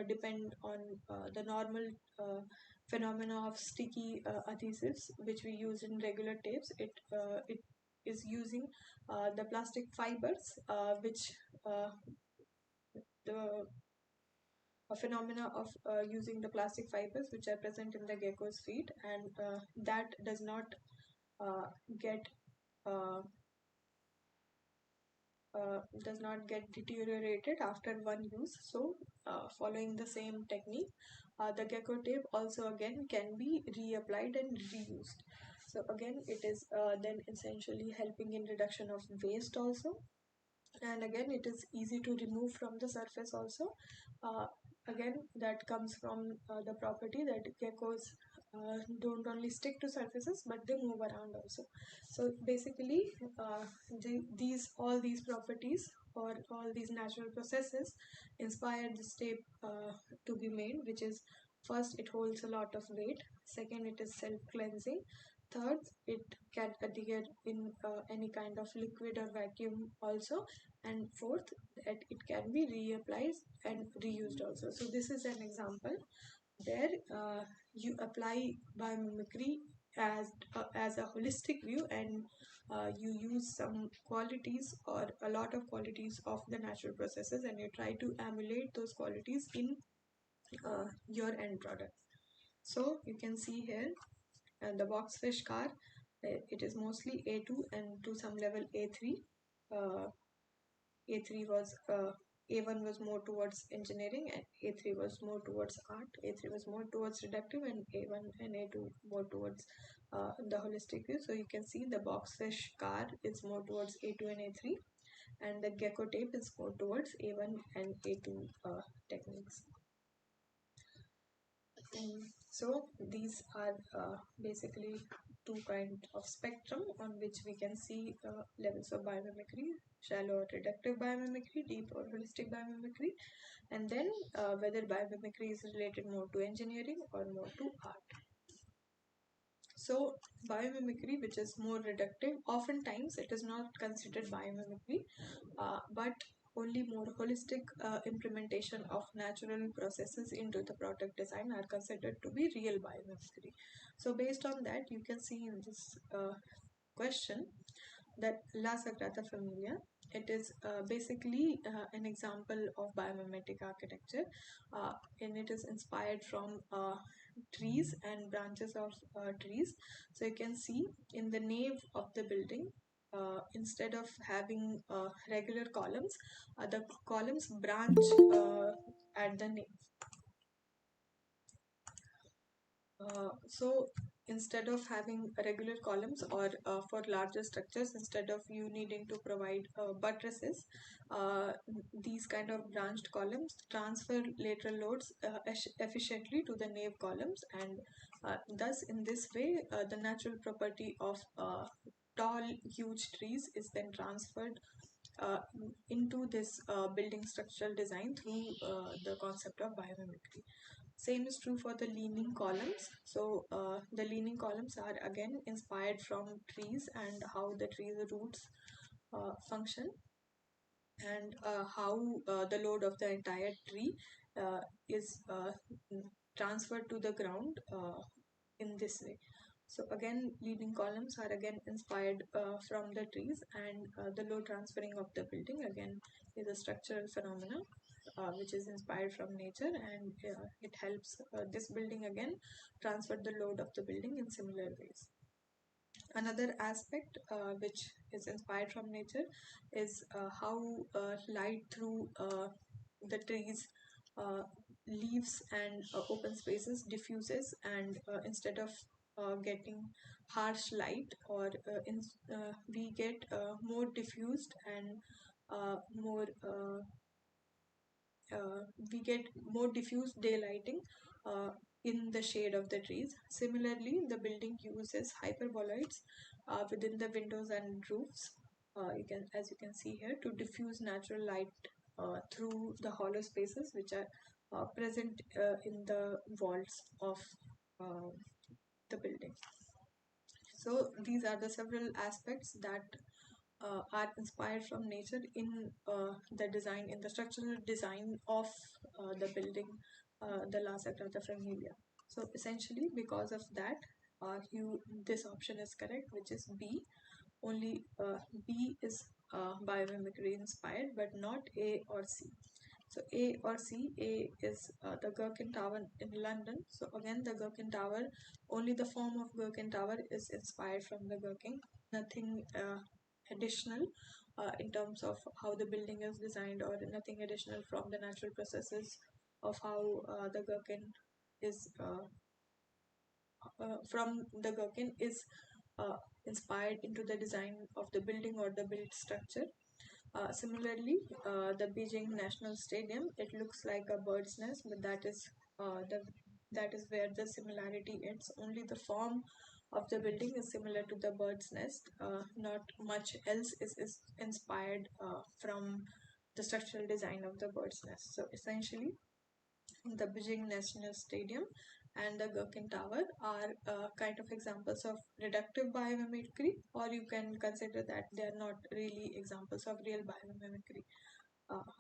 depend on the normal phenomena of sticky adhesives which we use in regular tapes. It is using the plastic fibers, which the phenomena of using the plastic fibers which are present in the gecko's feet, and that uh, get uh, does not get deteriorated after one use. So following the same technique, the gecko tape also again can be reapplied and reused. So again, it is then essentially helping in reduction of waste also, and again, it is easy to remove from the surface also. uh, Again, that comes from the property that geckos don't only stick to surfaces, but they move around also. So basically, all these properties, or all these natural processes, inspired this tape to be made, which is, first, it holds a lot of weight; second, it is self-cleansing; third, it can adhere in any kind of liquid or vacuum also; and fourth, that it can be reapplied and reused also. So this is an example where you apply biomimicry as a holistic view, and you use some qualities or a lot of qualities of the natural processes, and you try to emulate those qualities in your end product. So you can see here the boxfish car. It is mostly A2 and to some level A3. A3 was A1 was more towards engineering, and A3 was more towards art. A3 was more towards reductive, and A1 and A2 more towards the holistic view. So you can see the boxfish car is more towards A2 and A3, and the gecko tape is more towards A1 and A2 techniques. So these are basically two kinds of spectrum on which we can see levels of biomimicry: shallow or reductive biomimicry, deep or holistic biomimicry, and then whether biomimicry is related more to engineering or more to art. So biomimicry, which is more reductive, oftentimes it is not considered biomimicry, but only more holistic implementation of natural processes into the product design are considered to be real biomimicry. So based on that, you can see in this question that La Sagrada Familia, it is basically an example of biomimetic architecture, and it is inspired from trees and branches of trees. So you can see in the nave of the building, instead of having regular columns, the columns branch at the nave. So instead of having regular columns, or for larger structures, instead of you needing to provide buttresses, uh, these kind of branched columns transfer lateral loads efficiently to the nave columns, and thus in this way the natural property of tall huge trees is then transferred into this building structural design through the concept of biomimicry. Same is true for the leaning columns. So the leaning columns are again inspired from trees, and how the tree's roots function, and how the load of the entire tree is transferred to the ground in this way. So again, leaning columns are again inspired from the trees, and the load transferring of the building again is a structural phenomena which is inspired from nature, and it helps this building again transfer the load of the building in similar ways. Another aspect which is inspired from nature is how light through the trees, leaves, and open spaces diffuses, and instead of getting harsh light, or we get more diffused and more we get more diffuse daylighting in the shade of the trees. Similarly, the building uses hyperboloids within the windows and roofs. As you can see here, to diffuse natural light through the hollow spaces which are present in the walls of uh, the building. So these are the several aspects that are inspired from nature in the design, in the structural design of the building, the La Sagrada Familia. So essentially, because of that, this option is correct, which is B. Only B is biomimicry inspired, but not A or C. So A or C, A is the Gherkin Tower in London. So again, the Gherkin Tower, only the form of Gherkin Tower is inspired from the Gherkin. Nothing additional in terms of how the building is designed, or nothing additional from the natural processes of how the Gherkin is from the Gherkin is uh, inspired into the design of the building or the built structure. Similarly, the Beijing National Stadium, it looks like a bird's nest, but that is where the similarity ends. Only the form of the building is similar to the bird's nest. Not much else is inspired from the structural design of the bird's nest. So essentially, the Beijing National Stadium and the Gherkin Tower are kind of examples of reductive biomimicry, or you can consider that they are not really examples of real biomimicry.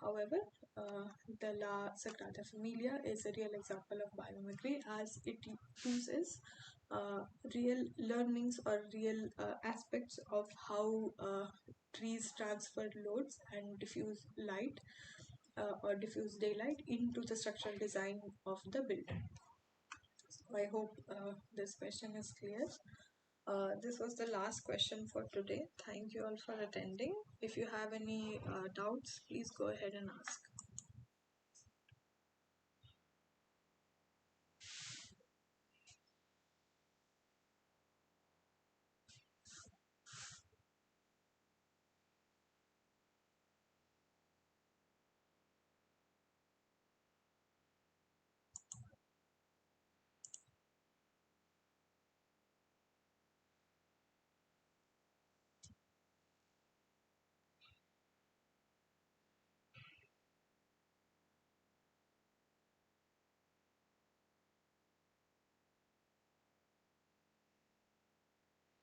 However, the La Sagrada Familia is a real example of biomimicry, as it uses real learnings or real aspects of how trees transfer loads and diffuse light or diffuse daylight into the structural design of the building. So I hope this question is clear. This was the last question for today. Thank you all for attending. If you have any doubts, please go ahead and ask.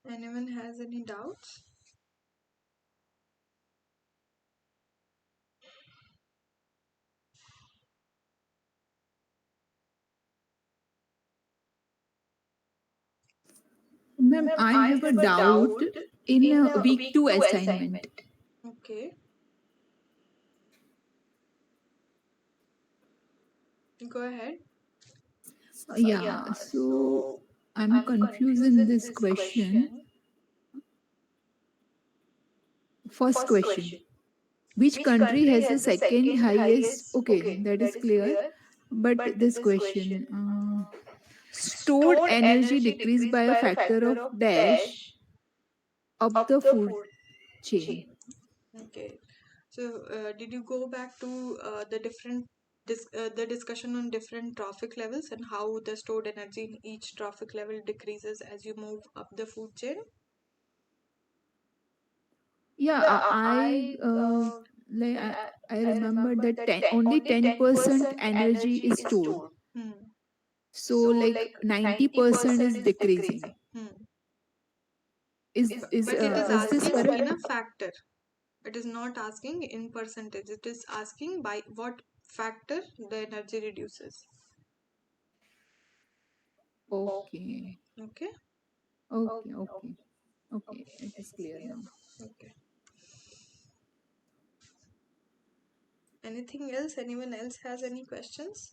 Anyone has any doubts? Ma'am, I have a doubt in week 2 assignment. Okay, go ahead. Yeah, so I'm confused in this question. First question: which country has the second highest? Okay, that is clear. But this question: stored energy decreased by a factor of dash up the food chain. Okay, so did you go back to the discussion on different trophic levels and how the stored energy in each trophic level decreases as you move up the food chain? Yeah, like I remember that only 10% energy is stored. Hmm. So like 90% is decreasing. Hmm. Is But it is is this asking correct? in a factor. It is not asking in percentage. It is asking by what factor the energy reduces. Okay. Okay. Okay, okay, okay. It is clear now. Okay. Anything else? Anyone else has any questions?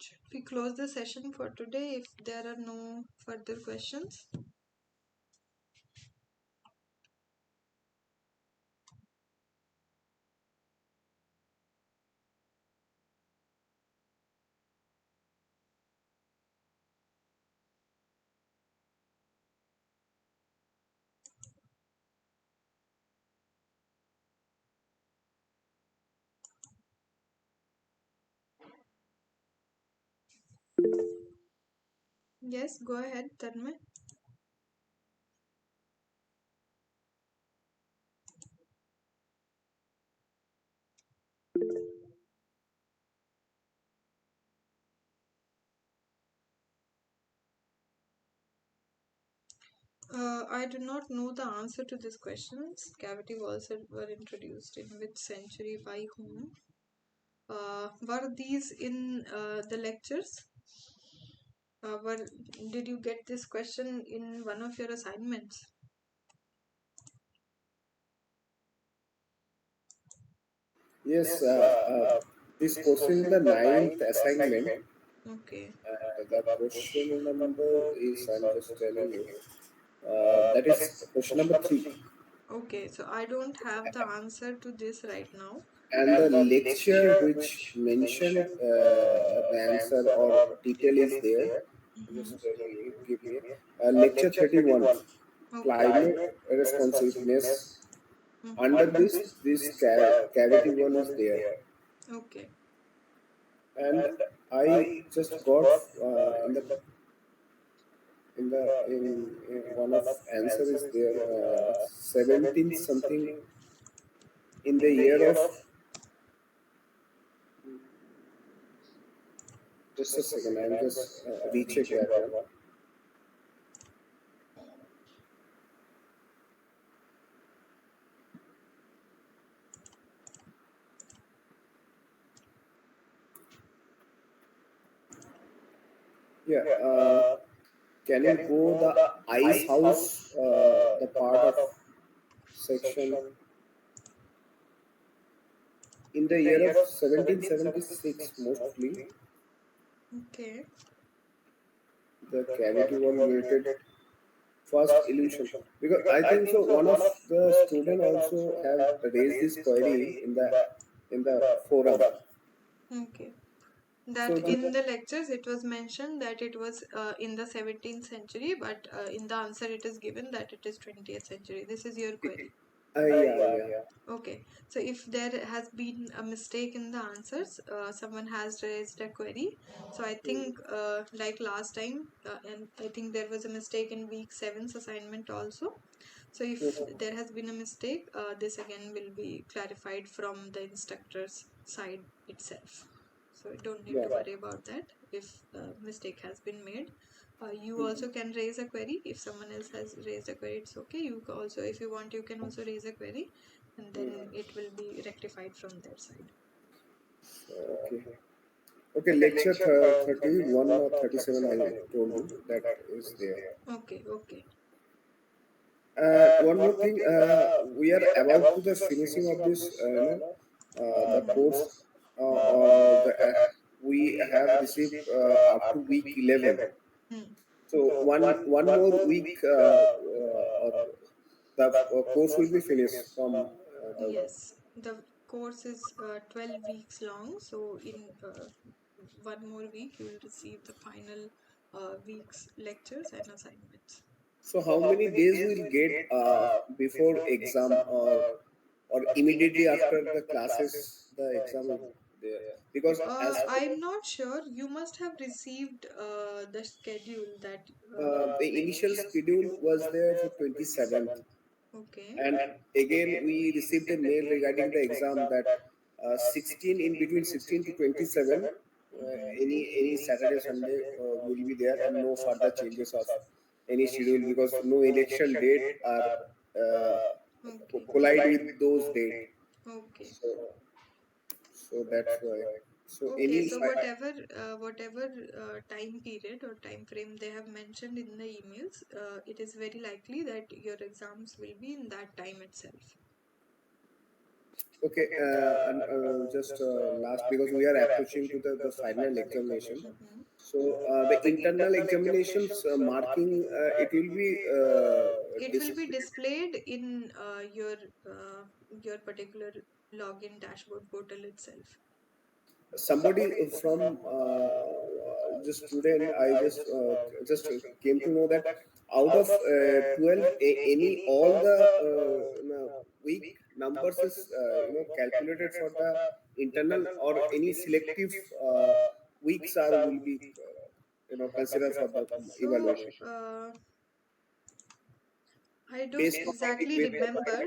Should we close the session for today if there are no further questions? Yes, go ahead, Tanmay. I do not know the answer to these questions. Cavity walls were introduced in which century by whom? Were these in the lectures? Were Did you get this question in one of your assignments? Yes, this question is the ninth assignment, Okay. and the question number is, I'm just telling you, that is question number three. Okay, so I don't have the answer to this right now. And the lecture which mentioned the answer or detail is there. I'm just telling you, give me lecture 31, Okay. climate responsiveness. Under Mhm. this cavity wall is there, Okay. and I just got in one of answer is there 17 something in the year of, just a second, I'm just recheck that one. Yeah, can you go the ice house, the part of section in the year of 1776 mostly. Okay. The cavity wall created first illusion, because I think so one of the student also have raised this query in the forum. Okay. So That in the lectures it was mentioned that it was in the 17th century, but in the answer it is given that it is 20th century. This is your query. yeah, yeah. Okay, so if there has been a mistake in the answers, someone has raised a query. So I think, like last time, and I think there was a mistake in week 7's assignment also. So if Mhm. there has been a mistake, this again will be clarified from the instructor's side itself. So don't need Yeah. to worry about that if a mistake has been made. You also can raise a query if someone else has raised a query. It's okay. You also, if you want, you can also raise a query, and then it will be rectified from their side. Okay. Okay, lecture 31 or 37, I told you that is there. Okay, okay. And one more thing, we are about to the finishing of this, the course, or the we have received up to week 11. Hmm. So one more week, or the course will be finished from the. Yes, the course is 12 weeks long, so in one more week you will receive the final week's lectures and assignments. So how many days we'll get before exam, or immediately after the classes the exam is there? Because as I'm not sure. You must have received the schedule that. the initial schedule was there for 27th, Okay. and again we received a mail regarding the exam that 16 in between 16 to 27. Any Saturday Sunday will be there, and no further changes of any schedule, because no election date are uh, Okay. collide with those date. Okay. So that's why. So Okay, any so whatever time period or time frame they have mentioned in the emails, it is very likely that your exams will be in that time itself. okay, and just last, because we are approaching to the final examination. Mhm. So the internal examinations marking, it will be It will be displayed. displayed in your particular login dashboard portal itself. Somebody from the student, I just came to know that out of 12, any all the week numbers is calculated for the internal, or any selective weeks are will be considered for the So, evaluation I don't based on exactly based remember.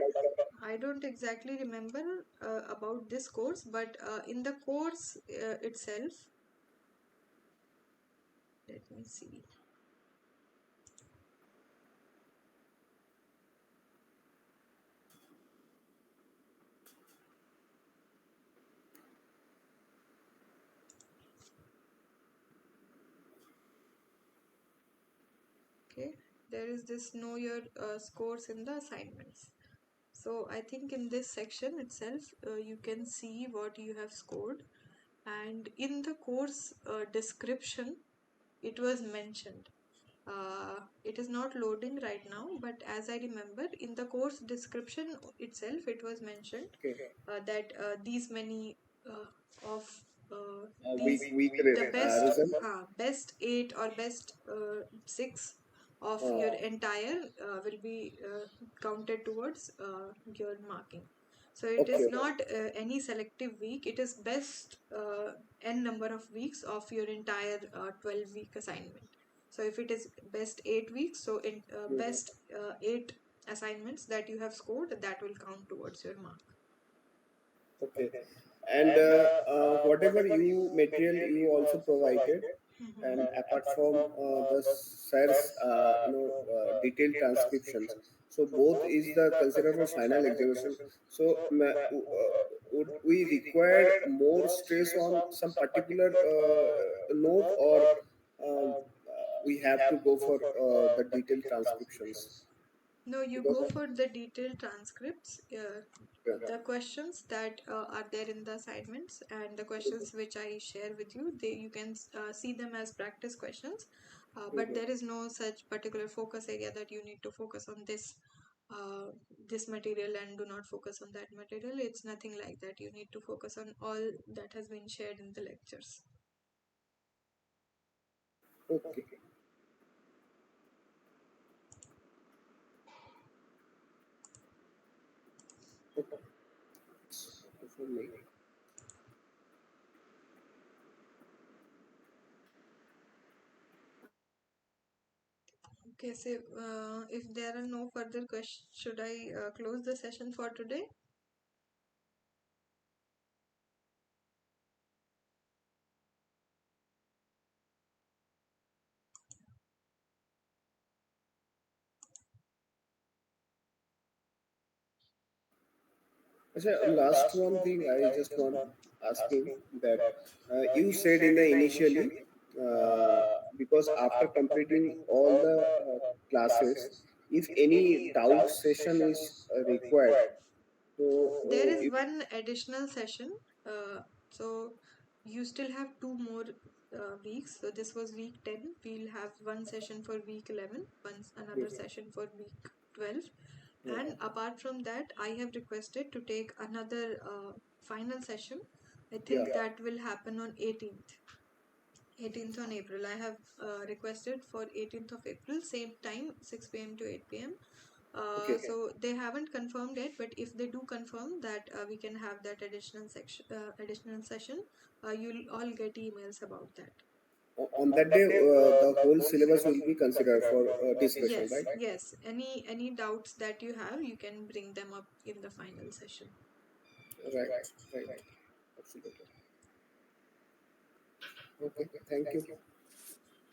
I don't exactly remember about this course, but in the course itself, let me see. Okay, there is this know your scores in the assignments. So I think in this section itself, you can see what you have scored, and in the course description, it was mentioned. It is not loading right now, but as I remember, in the course description itself, it was mentioned okay, that these many of week these the result. best 8 or best 6 of uh, your entire will be counted towards your marking. So it okay, is not any selective week, it is best n number of weeks of your entire 12-week assignment. So if it is best 8 weeks, so in mhm. best 8 assignments that you have scored, that will count towards your mark. Okay, and whatever you material you also provided, and apart from the SIR's detailed transcriptions, so both is the considered for final examination. So would we require more stress on some particular note, or we have to go for the detailed transcriptions? No, you Because go for the detailed transcripts. yeah. The questions that are there in the assignments and the questions which I share with you, they you can see them as practice questions, but Mhm. there is no such particular focus area that you need to focus on this material and do not focus on that material. It's nothing like that. You need to focus on all that has been shared in the lectures. Okay. Okay. For me. Okay, so if there are no further questions, should I close the session for today? Achha, last one thing I just want asking that you said in the initially, uh, because after completing all the classes, if any doubt session is required, so There is if one additional session. So you still have two more weeks. So this was week 10. We'll have one session for week 11, another Mhm. session for week 12. Yeah. And apart from that, I have requested to take another final session. I Yeah. think that will happen on 18th on April. I have requested for 18th of April, same time, 6 p.m. to 8 p.m. Okay. So they haven't confirmed it, but if they do confirm that we can have that additional session, you'll all get emails about that. On that day, the whole syllabus will be considered for discussion, Yes, right? yes. Any doubts that you have, you can bring them up in the final session. Right. Right. Absolutely. Okay, thank you.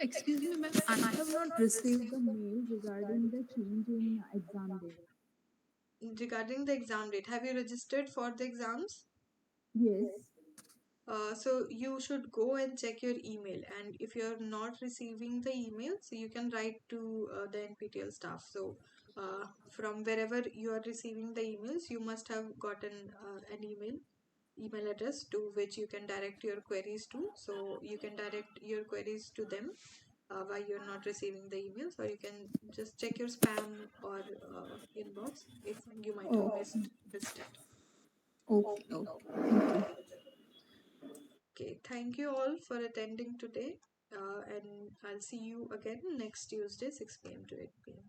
Excuse me, ma'am. I have not received the mail regarding the change in exam date. Regarding the exam date, have you registered for the exams? Yes. So you should go and check your email, and if you're not receiving the email, so you can write to the NPTEL staff. So from wherever you are receiving the emails, you must have gotten an email address to which you can direct your queries to. So you can direct your queries to them while you're not receiving the emails, or you can just check your spam or inbox if you might have Oh, missed it. okay, okay. Thank you. Okay, thank you all for attending today, and I'll see you again next Tuesday, 6 p.m. to 8 p.m.